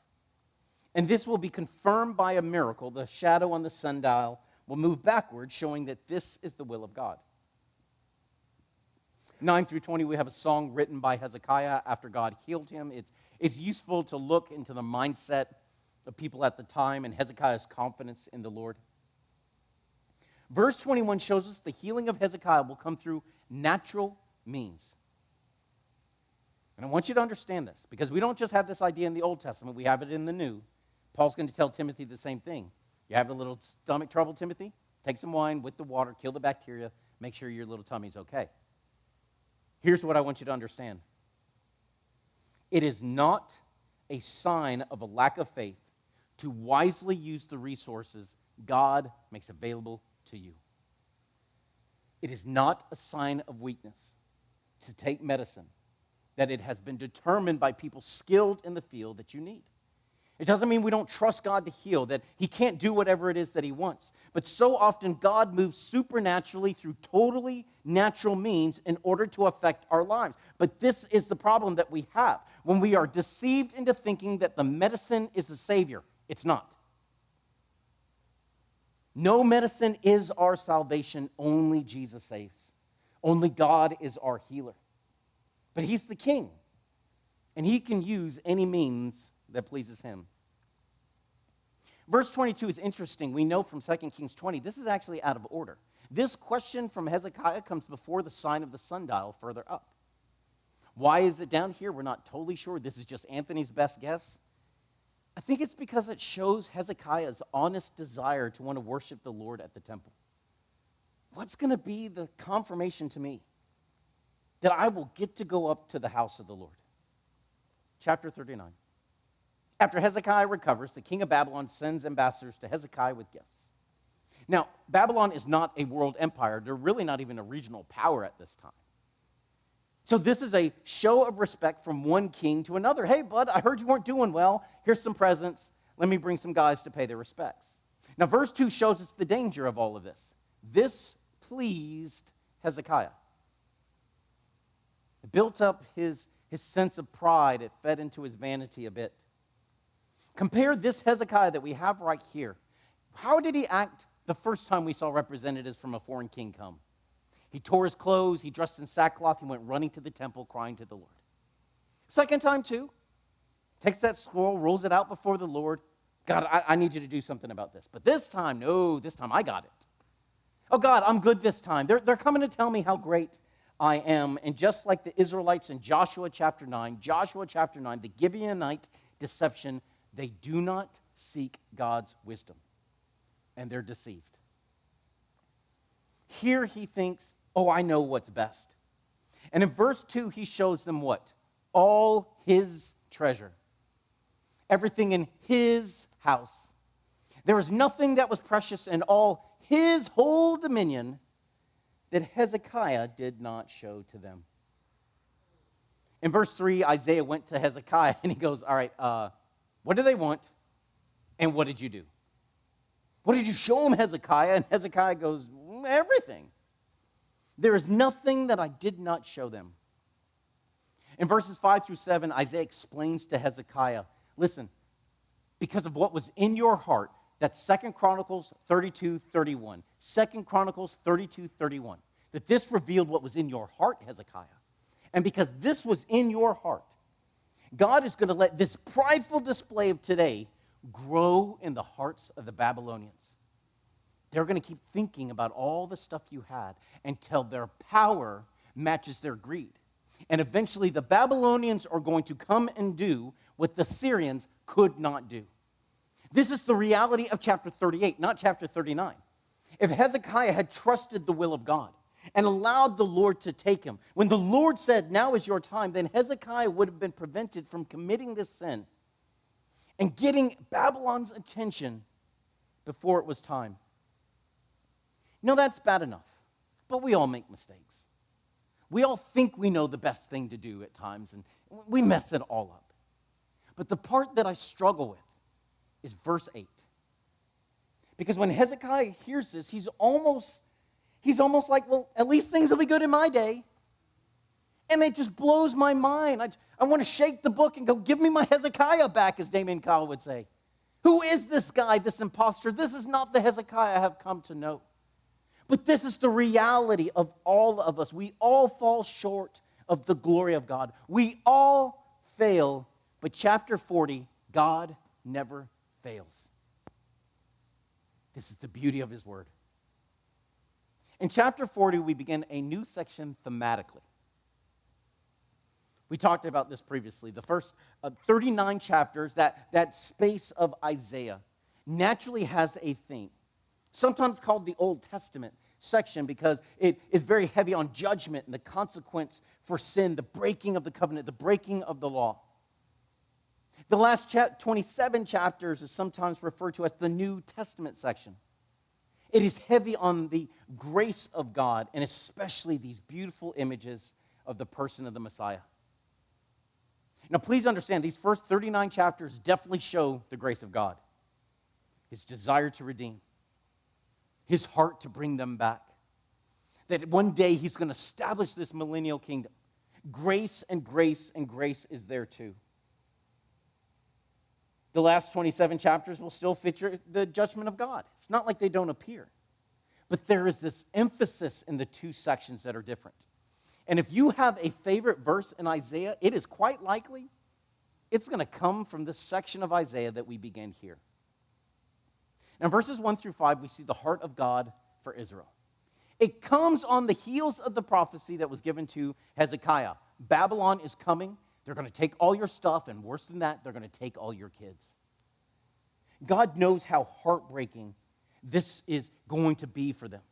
And this will be confirmed by a miracle. The shadow on the sundial will move backward, showing that this is the will of God. 9 through 20, we have a song written by Hezekiah after God healed him. It's useful to look into the mindset of people at the time and Hezekiah's confidence in the Lord. Verse 21 shows us the healing of Hezekiah will come through natural means. And I want you to understand this, because we don't just have this idea in the Old Testament, we have it in the New. Paul's going to tell Timothy the same thing. You have a little stomach trouble, Timothy? Take some wine with the water, kill the bacteria, make sure your little tummy's okay. Here's what I want you to understand. It is not a sign of a lack of faith to wisely use the resources God makes available to you. It is not a sign of weakness to take medicine that it has been determined by people skilled in the field that you need. It doesn't mean we don't trust God to heal, that He can't do whatever it is that He wants. But so often God moves supernaturally through totally natural means in order to affect our lives. But this is the problem that we have. When we are deceived into thinking that the medicine is the Savior, it's not. No medicine is our salvation, only Jesus saves. Only God is our healer. But He's the King, and He can use any means that pleases Him. Verse 22 is interesting. We know from 2 Kings 20, this is actually out of order. This question from Hezekiah comes before the sign of the sundial further up. Why is it down here? We're not totally sure. This is just Anthony's best guess. I think it's because it shows Hezekiah's honest desire to want to worship the Lord at the temple. What's going to be the confirmation to me that I will get to go up to the house of the Lord? Chapter 39. After Hezekiah recovers, the king of Babylon sends ambassadors to Hezekiah with gifts. Now, Babylon is not a world empire. They're really not even a regional power at this time. So this is a show of respect from one king to another. Hey, bud, I heard you weren't doing well. Here's some presents. Let me bring some guys to pay their respects. Now, verse 2 shows us the danger of all of this. This pleased Hezekiah. It built up his sense of pride. It fed into his vanity a bit. Compare this Hezekiah that we have right here. How did he act the first time we saw representatives from a foreign king come? He tore his clothes, he dressed in sackcloth, he went running to the temple crying to the Lord. Second time too, takes that scroll, rolls it out before the Lord. God, I need you to do something about this. But this time, no, this time I got it. Oh God, I'm good this time. They're coming to tell me how great I am. And just like the Israelites in Joshua chapter 9, the Gibeonite deception, they do not seek God's wisdom. And they're deceived. Here he thinks, oh, I know what's best. And in verse 2, he shows them what? All his treasure. Everything in his house. There was nothing that was precious in all his whole dominion that Hezekiah did not show to them. In verse 3, Isaiah went to Hezekiah and he goes, all right, what do they want? And what did you do? What did you show them, Hezekiah? And Hezekiah goes, everything. There is nothing that I did not show them. In verses 5 through 7, Isaiah explains to Hezekiah, listen, because of what was in your heart, that's 2 Chronicles 32:31. 2 Chronicles 32:31. That this revealed what was in your heart, Hezekiah. And because this was in your heart, God is going to let this prideful display of today grow in the hearts of the Babylonians. They're going to keep thinking about all the stuff you had until their power matches their greed. And eventually the Babylonians are going to come and do what the Syrians could not do. This is the reality of chapter 38, not chapter 39. If Hezekiah had trusted the will of God and allowed the Lord to take him, when the Lord said, now is your time, then Hezekiah would have been prevented from committing this sin and getting Babylon's attention before it was time. No, that's bad enough, but we all make mistakes. We all think we know the best thing to do at times, and we mess it all up. But the part that I struggle with is verse 8. Because when Hezekiah hears this, he's almost like, well, at least things will be good in my day. And it just blows my mind. I want to shake the book and go, give me my Hezekiah back, as Damien Kyle would say. Who is this guy, this imposter? This is not the Hezekiah I have come to know. But this is the reality of all of us. We all fall short of the glory of God. We all fail, but chapter 40, God never fails. This is the beauty of his word. In chapter 40, we begin a new section thematically. We talked about this previously. The first 39 chapters, that space of Isaiah, naturally has a theme, sometimes called the Old Testament section because it is very heavy on judgment and the consequence for sin, the breaking of the covenant, the breaking of the law. The last 27 chapters is sometimes referred to as the New Testament section. It is heavy on the grace of God, and especially these beautiful images of the person of the Messiah. Now, please understand, these first 39 chapters definitely show the grace of God, his desire to redeem, his heart to bring them back, that one day he's going to establish this millennial kingdom. Grace and grace and grace is there too. The last 27 chapters will still feature the judgment of God. It's not like they don't appear. But there is this emphasis in the two sections that are different. And if you have a favorite verse in Isaiah, it is quite likely it's going to come from this section of Isaiah that we begin here. Now, verses 1 through 5, we see the heart of God for Israel. It comes on the heels of the prophecy that was given to Hezekiah. Babylon is coming. They're going to take all your stuff, and worse than that, they're going to take all your kids. God knows how heartbreaking this is going to be for them.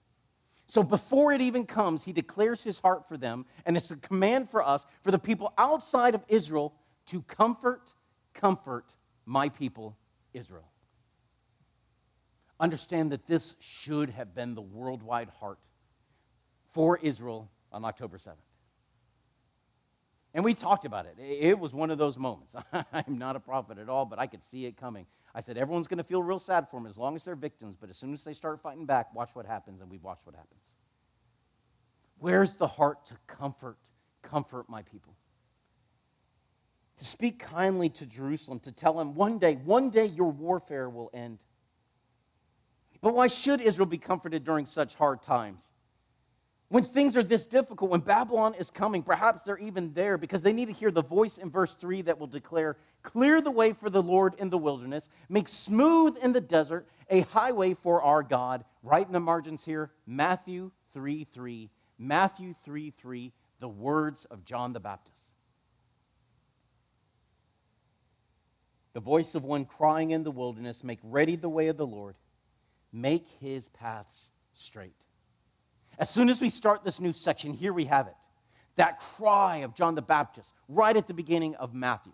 So before it even comes, he declares his heart for them, and it's a command for us, for the people outside of Israel, to comfort my people, Israel. Understand that this should have been the worldwide heart for Israel on October 7th. And we talked about it. It was one of those moments. I'm not a prophet at all, but I could see it coming. I said, everyone's going to feel real sad for them as long as they're victims, but as soon as they start fighting back, watch what happens, and we've watched what happens. Where's the heart to comfort my people? To speak kindly to Jerusalem, to tell them one day your warfare will end. But why should Israel be comforted during such hard times? When things are this difficult, when Babylon is coming, perhaps they're even there because they need to hear the voice in verse 3 that will declare, clear the way for the Lord in the wilderness, make smooth in the desert a highway for our God. Right in the margins here, Matthew 3:3. Matthew 3:3, the words of John the Baptist. The voice of one crying in the wilderness, make ready the way of the Lord, make his paths straight. As soon as we start this new section, here we have it. That cry of John the Baptist right at the beginning of Matthew.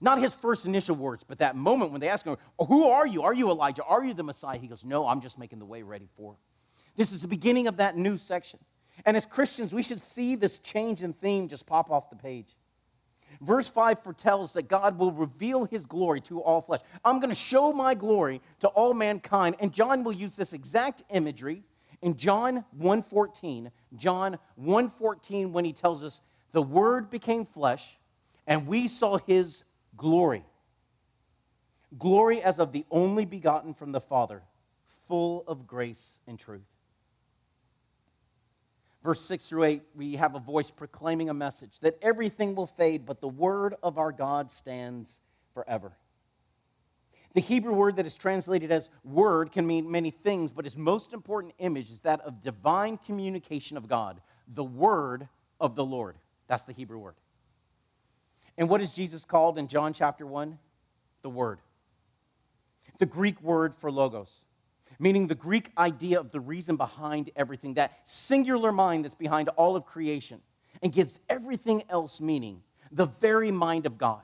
Not his first initial words, but that moment when they ask him, oh, who are you? Are you Elijah? Are you the Messiah? He goes, no, I'm just making the way ready for it. This is the beginning of that new section. And as Christians, we should see this change in theme just pop off the page. Verse 5 foretells that God will reveal his glory to all flesh. I'm going to show my glory to all mankind. And John will use this exact imagery in John 1:14, John 1:14, when he tells us, the Word became flesh, and we saw his glory. Glory as of the only begotten from the Father, full of grace and truth. Verse 6 through 8, we have a voice proclaiming a message that everything will fade, but the word of our God stands forever. The Hebrew word that is translated as word can mean many things, but its most important image is that of divine communication of God, the word of the Lord. That's the Hebrew word. And what is Jesus called in John chapter 1? The Word. The Greek word for logos, meaning the Greek idea of the reason behind everything, that singular mind that's behind all of creation and gives everything else meaning, the very mind of God.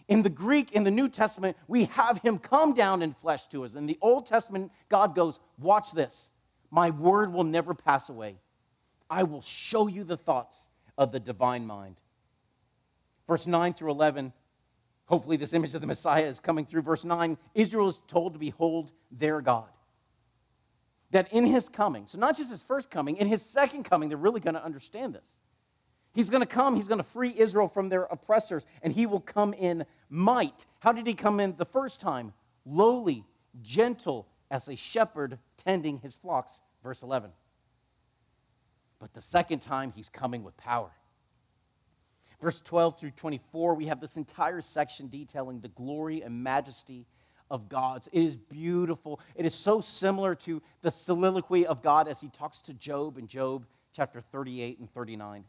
In the Greek, in the New Testament, we have him come down in flesh to us. In the Old Testament, God goes, watch this. My word will never pass away. I will show you the thoughts of the divine mind. Verse 9 through 11, hopefully this image of the Messiah is coming through. Verse 9, Israel is told to behold their God. That in his coming, so not just his first coming, in his second coming, they're really going to understand this. He's going to come, he's going to free Israel from their oppressors, and he will come in might. How did he come in the first time? Lowly, gentle, as a shepherd tending his flocks, verse 11. But the second time, he's coming with power. Verse 12 through 24, we have this entire section detailing the glory and majesty of God. It is beautiful. It is so similar to the soliloquy of God as he talks to Job in Job chapter 38 and 39.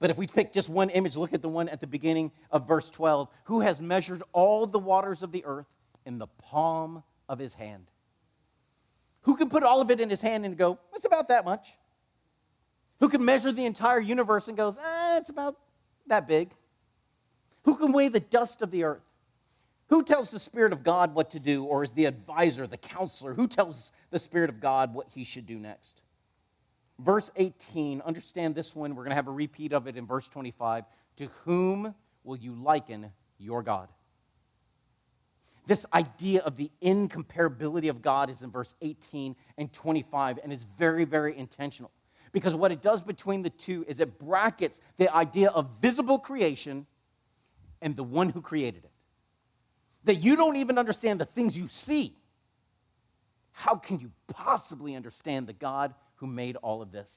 But if we pick just one image, look at the one at the beginning of verse 12. Who has measured all the waters of the earth in the palm of his hand? Who can put all of it in his hand and go, it's about that much? Who can measure the entire universe and goes, it's about that big? Who can weigh the dust of the earth? Who tells the Spirit of God what to do, or is the advisor, the counselor? Who tells the Spirit of God what he should do next? Verse 18, understand this one. We're going to have a repeat of it in verse 25. To whom will you liken your God? This idea of the incomparability of God is in verse 18 and 25, and is very, very intentional. Because what it does between the two is it brackets the idea of visible creation and the one who created it. That you don't even understand the things you see. How can you possibly understand the God who made all of this?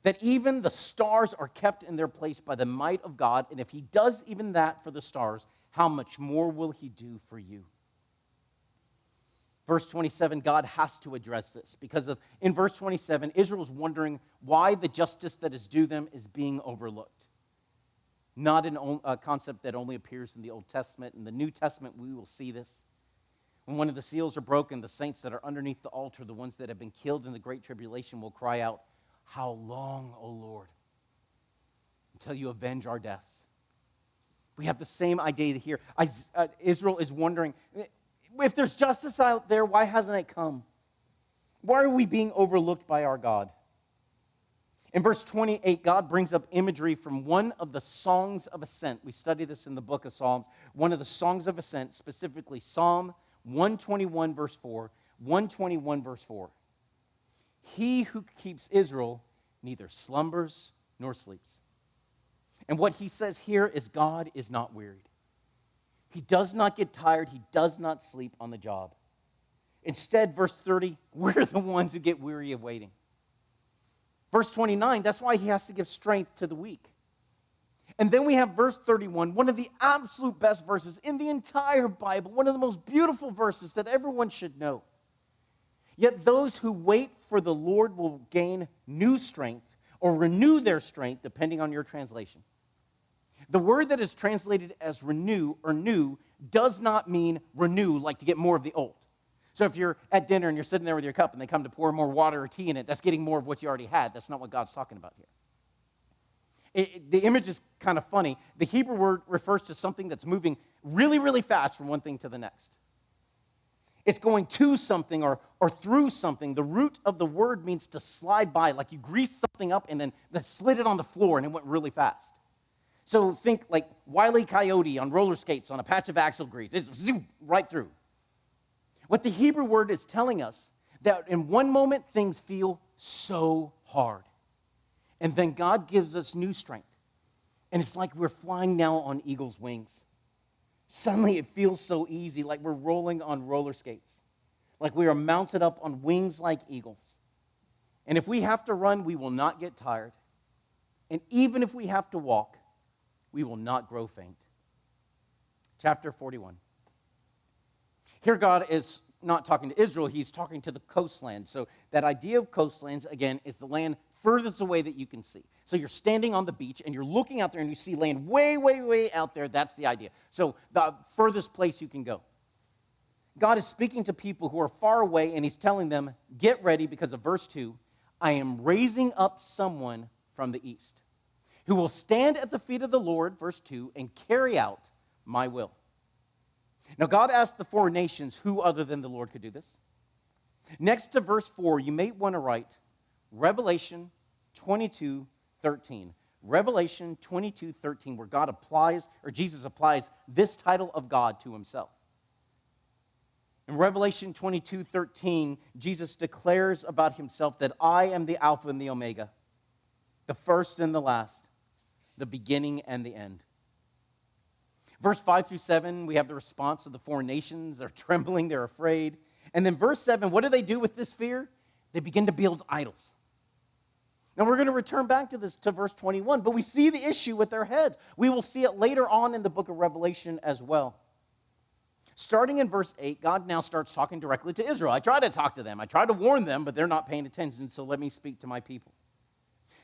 That even the stars are kept in their place by the might of God, and if he does even that for the stars, how much more will he do for you? Verse 27, God has to address this because in verse 27, Israel's wondering why the justice that is due them is being overlooked. Not a concept that only appears in the Old Testament. In the New Testament, we will see this. When one of the seals are broken, the saints that are underneath the altar, the ones that have been killed in the Great Tribulation, will cry out, how long, O Lord, until you avenge our deaths? We have the same idea here. Israel is wondering, if there's justice out there, why hasn't it come? Why are we being overlooked by our God? In verse 28, God brings up imagery from one of the songs of ascent. We study this in the book of Psalms. One of the songs of ascent, specifically Psalm 121, verse 4. 121, verse 4. He who keeps Israel neither slumbers nor sleeps. And what he says here is God is not wearied. He does not get tired. He does not sleep on the job. Instead, verse 30, we're the ones who get weary of waiting. Verse 29, that's why he has to give strength to the weak. And then we have verse 31, one of the absolute best verses in the entire Bible, one of the most beautiful verses that everyone should know. Yet those who wait for the Lord will gain new strength or renew their strength, depending on your translation. The word that is translated as renew or new does not mean renew, like to get more of the old. So if you're at dinner and you're sitting there with your cup and they come to pour more water or tea in it, that's getting more of what you already had. That's not what God's talking about here. The image is kind of funny. The Hebrew word refers to something that's moving really, really fast from one thing to the next. It's going to something or through something. The root of the word means to slide by, like you greased something up and then slid it on the floor and it went really fast. So think like Wile E. Coyote on roller skates on a patch of axle grease. It's zoom, right through. What the Hebrew word is telling us, that in one moment things feel so hard. And then God gives us new strength. And it's like we're flying now on eagle's wings. Suddenly it feels so easy, like we're rolling on roller skates. Like we are mounted up on wings like eagles. And if we have to run, we will not get tired. And even if we have to walk, we will not grow faint. Chapter 41. Here God is not talking to Israel, he's talking to the coastland. So that idea of coastlands, again, is the land furthest away that you can see. So you're standing on the beach and you're looking out there and you see land way, way, way out there. That's the idea. So the furthest place you can go. God is speaking to people who are far away and he's telling them, get ready because of verse 2, I am raising up someone from the east who will stand at the feet of the Lord, verse 2, and carry out my will. Now, God asked the four nations who other than the Lord could do this. Next to verse 4, you may want to write Revelation 22:13. Revelation 22:13, where God applies, or Jesus applies this title of God to himself. In Revelation 22:13, Jesus declares about himself that I am the Alpha and the Omega, the first and the last, the beginning and the end. Verse 5 through 7, we have the response of the four nations. They're trembling, they're afraid. And then verse 7, what do with this fear? They begin to build idols. Now we're going to return back to this, to verse 21, but we see the issue with their heads. We will see it later on in the book of Revelation as well. Starting in verse 8, God now starts talking directly to Israel. I try to talk to them. I try to warn them, but they're not paying attention, so let me speak to my people.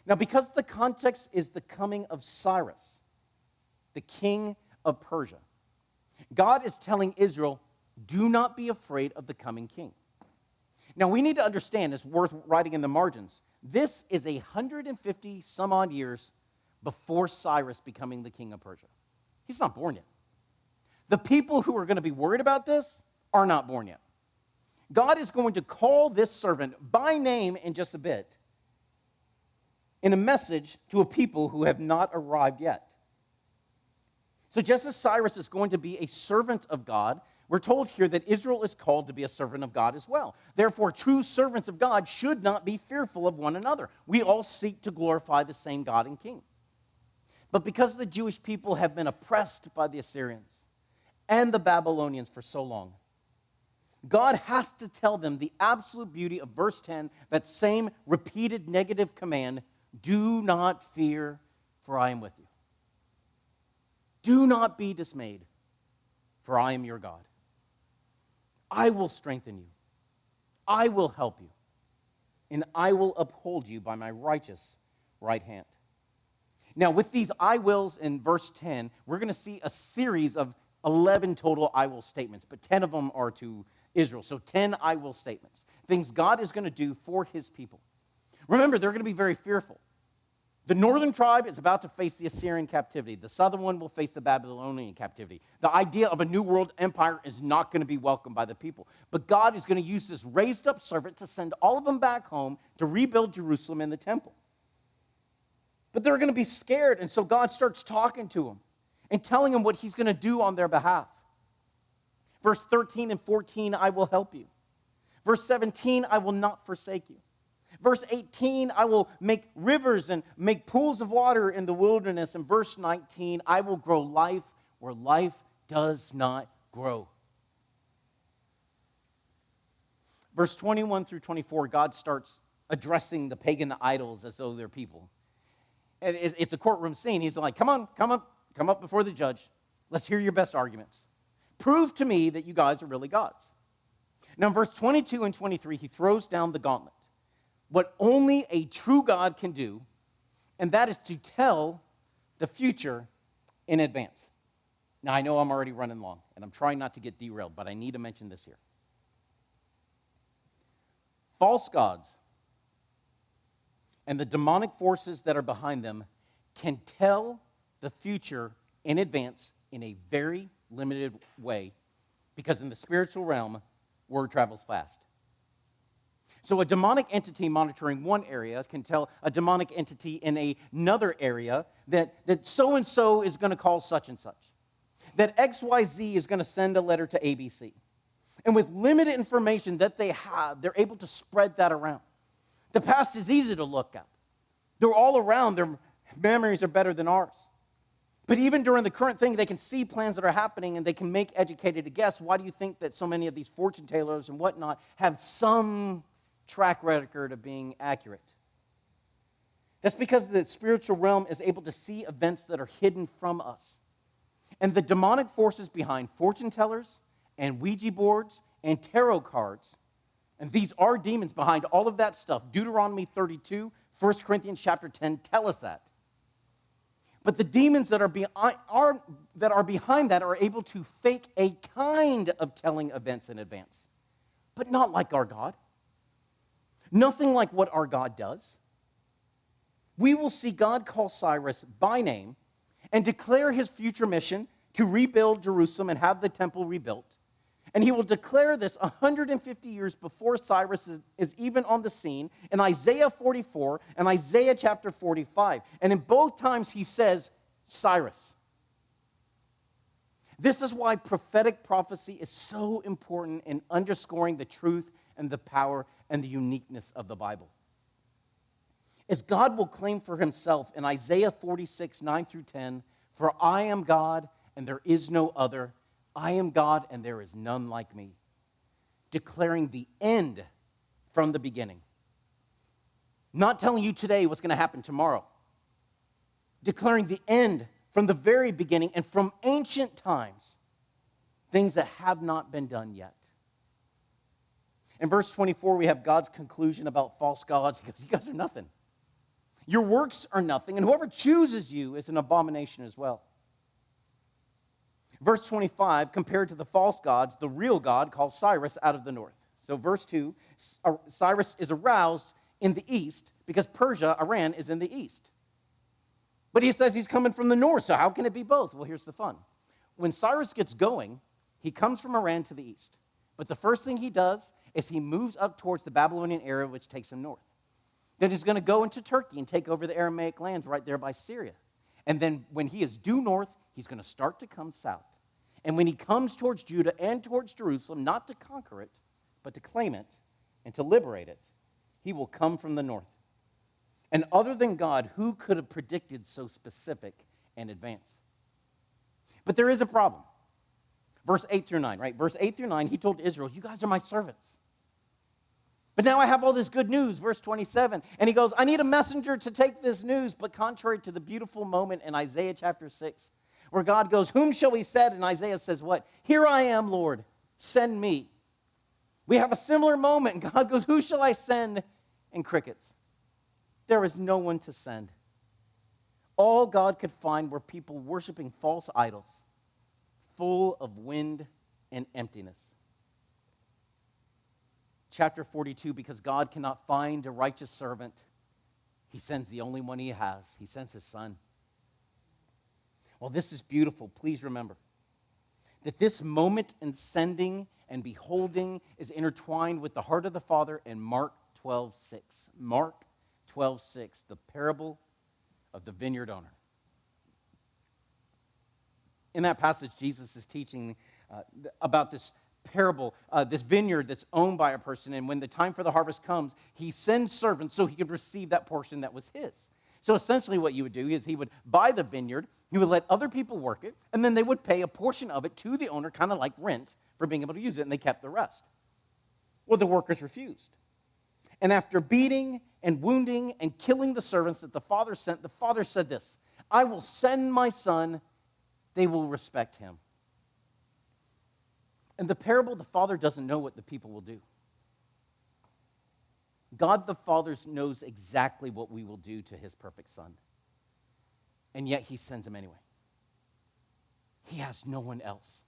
Now, because the context is the coming of Cyrus, the king of Persia, God is telling Israel, do not be afraid of the coming king. Now, we need to understand, it's worth writing in the margins, this is 150 some odd years before Cyrus becoming the king of Persia. He's not born yet. The people who are going to be worried about this are not born yet. God is going to call this servant by name in just a bit in a message to a people who have not arrived yet. So just as Cyrus is going to be a servant of God, we're told here that Israel is called to be a servant of God as well. Therefore, true servants of God should not be fearful of one another. We all seek to glorify the same God and King. But because the Jewish people have been oppressed by the Assyrians and the Babylonians for so long, God has to tell them the absolute beauty of verse 10, that same repeated negative command, do not fear, for I am with you. Do not be dismayed, for I am your God. I will strengthen you. I will help you. And I will uphold you by my righteous right hand. Now, with these I wills in verse 10, we're going to see a series of 11 total I will statements, but 10 of them are to Israel. So 10 I will statements, things God is going to do for his people. Remember, they're going to be very fearful. The northern tribe is about to face the Assyrian captivity. The southern one will face the Babylonian captivity. The idea of a new world empire is not going to be welcomed by the people. But God is going to use this raised up servant to send all of them back home to rebuild Jerusalem and the temple. But they're going to be scared, and so God starts talking to them and telling them what he's going to do on their behalf. Verse 13 and 14, I will help you. Verse 17, I will not forsake you. Verse 18, I will make rivers and make pools of water in the wilderness. And verse 19, I will grow life where life does not grow. Verse 21 through 24, God starts addressing the pagan idols as though they're people. And it's a courtroom scene. He's like, come up before the judge. Let's hear your best arguments. Prove to me that you guys are really gods. Now, in verse 22 and 23, he throws down the gauntlet. What only a true God can do, and that is to tell the future in advance. Now, I know I'm already running long, and I'm trying not to get derailed, but I need to mention this here. False gods and the demonic forces that are behind them can tell the future in advance in a very limited way, because in the spiritual realm, word travels fast. So a demonic entity monitoring one area can tell a demonic entity in another area that so-and-so is going to call such and such, that XYZ is going to send a letter to ABC. And with limited information that they have, they're able to spread that around. The past is easy to look at. They're all around. Their memories are better than ours. But even during the current thing, they can see plans that are happening and they can make educated guess. Why do you think that so many of these fortune tellers and whatnot have some track record of being accurate? That's because the spiritual realm is able to see events that are hidden from us. And the demonic forces behind fortune tellers and Ouija boards and tarot cards, and these are demons behind all of that stuff. Deuteronomy 32, 1 Corinthians chapter 10 tell us that. But the demons that are behind that are able to fake a kind of telling events in advance, but not like our God. Nothing like what our God does. We will see God call Cyrus by name and declare his future mission to rebuild Jerusalem and have the temple rebuilt. And he will declare this 150 years before Cyrus is even on the scene in Isaiah 44 and Isaiah chapter 45. And in both times he says, Cyrus. This is why prophetic prophecy is so important in underscoring the truth and the power and the uniqueness of the Bible. As God will claim for himself in Isaiah 46, 9 through 10, for I am God and there is no other. I am God and there is none like me. Declaring the end from the beginning. Not telling you today what's going to happen tomorrow. Declaring the end from the very beginning and from ancient times. Things that have not been done yet. In verse 24, we have God's conclusion about false gods. He goes, you guys are nothing. Your works are nothing, and whoever chooses you is an abomination as well. Verse 25, compared to the false gods, the real God calls Cyrus out of the north. So verse 2, Cyrus is aroused in the east because Persia, Iran, is in the east. But he says he's coming from the north, so how can it be both? Well, here's the fun. When Cyrus gets going, he comes from Iran to the east. But the first thing he does is he moves up towards the Babylonian area, which takes him north. Then he's going to go into Turkey and take over the Aramaic lands right there by Syria. And then when he is due north, he's going to start to come south. And when he comes towards Judah and towards Jerusalem, not to conquer it, but to claim it and to liberate it, he will come from the north. And other than God, who could have predicted so specific in advance? But there is a problem. Verse 8 through 9, right? Verse 8 through 9, he told Israel, you guys are my servants. But now I have all this good news, verse 27. And he goes, I need a messenger to take this news. But contrary to the beautiful moment in Isaiah chapter 6, where God goes, whom shall we send? And Isaiah says what? Here I am, Lord, send me. We have a similar moment, and God goes, who shall I send? And crickets. There is no one to send. All God could find were people worshiping false idols, full of wind and emptiness. Chapter 42, because God cannot find a righteous servant, he sends the only one he has. He sends his son. Well, this is beautiful. Please remember that this moment in sending and beholding is intertwined with the heart of the Father in Mark 12:6. Mark 12:6, the parable of the vineyard owner. In that passage, Jesus is teaching about this parable, this vineyard that's owned by a person, and when the time for the harvest comes, he sends servants so he could receive that portion that was his. So essentially what you would do is he would buy the vineyard, he would let other people work it, and then they would pay a portion of it to the owner, kind of like rent, for being able to use it, and they kept the rest. Well, the workers refused. And after beating and wounding and killing the servants that the father sent, the father said this, I will send my son, they will respect him. In the parable, the Father doesn't know what the people will do. God the Father knows exactly what we will do to his perfect Son. And yet he sends him anyway. He has no one else.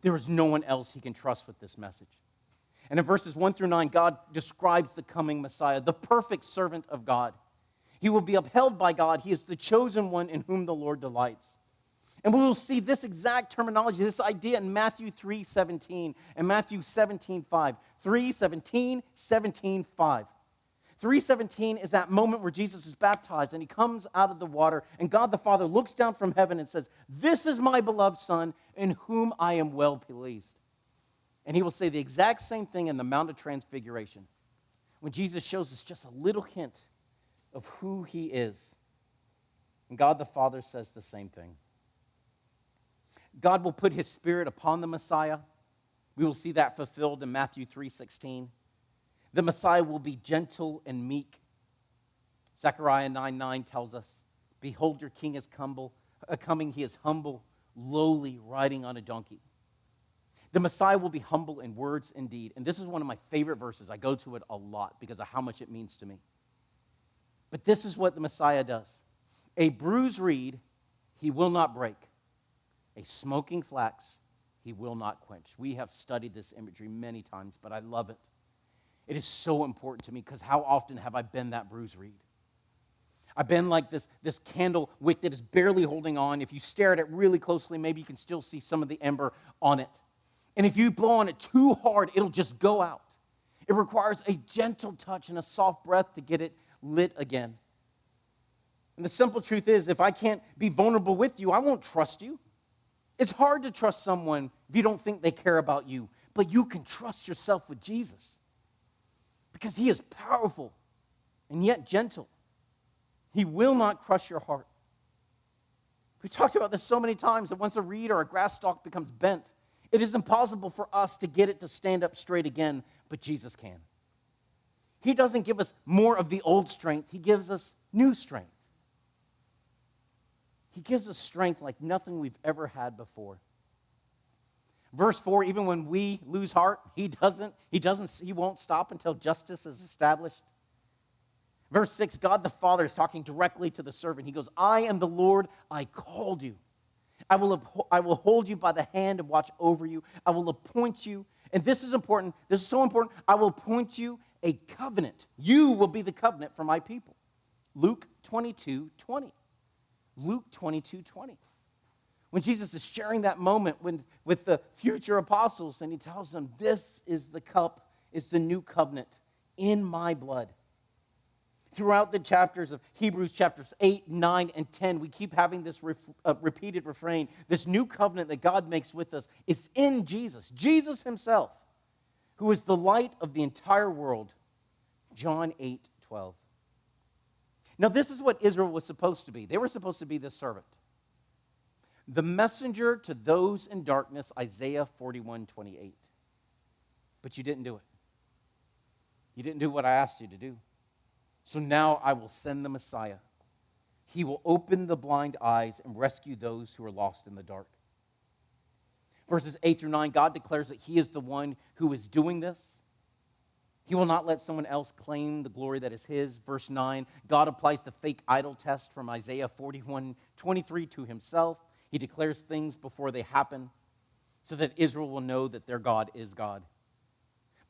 There is no one else he can trust with this message. And in verses 1 through 9, God describes the coming Messiah, the perfect servant of God. He will be upheld by God. He is the chosen one in whom the Lord delights. And we will see this exact terminology, this idea in Matthew 3:17 and Matthew 17:5. 3:17, 17:5. 3:17 is that moment where Jesus is baptized and he comes out of the water and God the Father looks down from heaven and says, this is my beloved Son in whom I am well pleased. And he will say the exact same thing in the Mount of Transfiguration when Jesus shows us just a little hint of who he is. And God the Father says the same thing. God will put his Spirit upon the Messiah. We will see that fulfilled in Matthew 3:16. The Messiah will be gentle and meek. Zechariah 9:9 tells us, behold, your king is coming. He is humble, lowly, riding on a donkey. The Messiah will be humble in words and deed. And this is one of my favorite verses. I go to it a lot because of how much it means to me. But this is what the Messiah does. A bruised reed he will not break. A smoking flax he will not quench. We have studied this imagery many times, but I love it. It is so important to me because how often have I been that bruised reed? I've been like this candle wick that is barely holding on. If you stare at it really closely, maybe you can still see some of the ember on it. And if you blow on it too hard, it'll just go out. It requires a gentle touch and a soft breath to get it lit again. And the simple truth is, if I can't be vulnerable with you, I won't trust you. It's hard to trust someone if you don't think they care about you, but you can trust yourself with Jesus because he is powerful and yet gentle. He will not crush your heart. We talked about this so many times that once a reed or a grass stalk becomes bent, it is impossible for us to get it to stand up straight again, but Jesus can. He doesn't give us more of the old strength. He gives us new strength. He gives us strength like nothing we've ever had before. Verse 4, even when we lose heart, he won't stop until justice is established. Verse 6, God the Father is talking directly to the servant. He goes, I am the Lord, I called you. I will hold you by the hand and watch over you. I will appoint you, and this is important, this is so important, I will appoint you a covenant. You will be the covenant for my people. Luke 22:20. Luke 22:20. When Jesus is sharing that moment with the future apostles, and he tells them, this is the cup, it's the new covenant in my blood. Throughout the chapters of Hebrews chapters 8, 9, and 10, we keep having this repeated refrain. This new covenant that God makes with us is in Jesus. Jesus himself, who is the light of the entire world. John 8:12. Now, this is what Israel was supposed to be. They were supposed to be the servant. The messenger to those in darkness, Isaiah 41:28. But you didn't do it. You didn't do what I asked you to do. So now I will send the Messiah. He will open the blind eyes and rescue those who are lost in the dark. Verses 8 through 9, God declares that he is the one who is doing this. He will not let someone else claim the glory that is his. Verse 9, God applies the fake idol test from Isaiah 41:23 to himself. He declares things before they happen so that Israel will know that their God is God.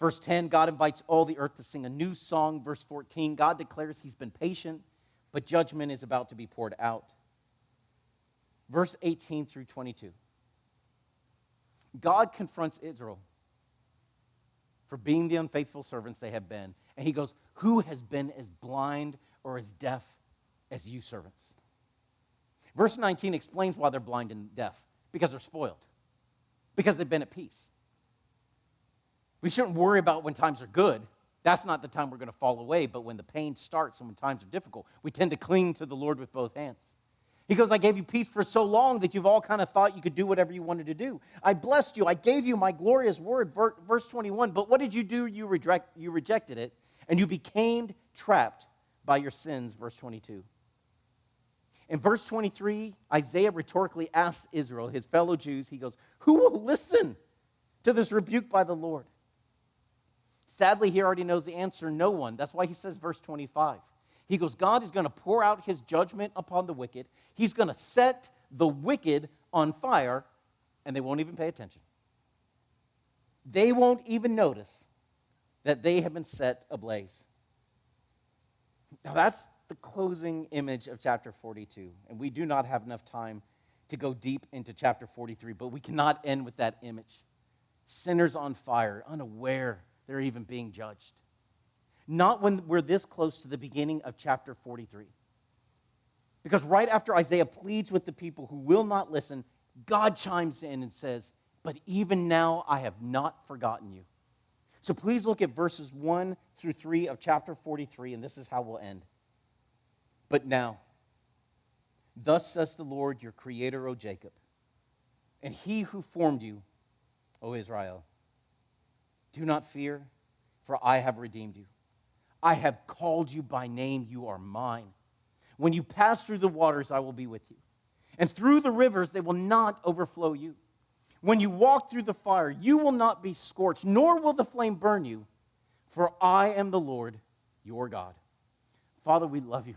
Verse 10, God invites all the earth to sing a new song. Verse 14, God declares he's been patient, but judgment is about to be poured out. Verse 18 through 22, God confronts Israel for being the unfaithful servants they have been. And he goes, who has been as blind or as deaf as you servants? Verse 19 explains why they're blind and deaf. Because they're spoiled. Because they've been at peace. We shouldn't worry about when times are good. That's not the time we're going to fall away. But when the pain starts and when times are difficult, we tend to cling to the Lord with both hands. He goes, I gave you peace for so long that you've all kind of thought you could do whatever you wanted to do. I blessed you. I gave you my glorious word. Verse 21, but what did you do? You rejected it, and you became trapped by your sins. Verse 22. In verse 23, Isaiah rhetorically asks Israel, his fellow Jews, he goes, who will listen to this rebuke by the Lord? Sadly, he already knows the answer, no one. That's why he says verse 25. He goes, God is going to pour out his judgment upon the wicked. He's going to set the wicked on fire, and they won't even pay attention. They won't even notice that they have been set ablaze. Now, that's the closing image of chapter 42, and we do not have enough time to go deep into chapter 43, but we cannot end with that image. Sinners on fire, unaware they're even being judged. Not when we're this close to the beginning of chapter 43. Because right after Isaiah pleads with the people who will not listen, God chimes in and says, but even now I have not forgotten you. So please look at verses 1 through 3 of chapter 43, and this is how we'll end. But now, thus says the Lord, your creator, O Jacob, and he who formed you, O Israel, do not fear, for I have redeemed you. I have called you by name, you are mine. When you pass through the waters, I will be with you. And through the rivers, they will not overflow you. When you walk through the fire, you will not be scorched, nor will the flame burn you, for I am the Lord, your God. Father, we love you.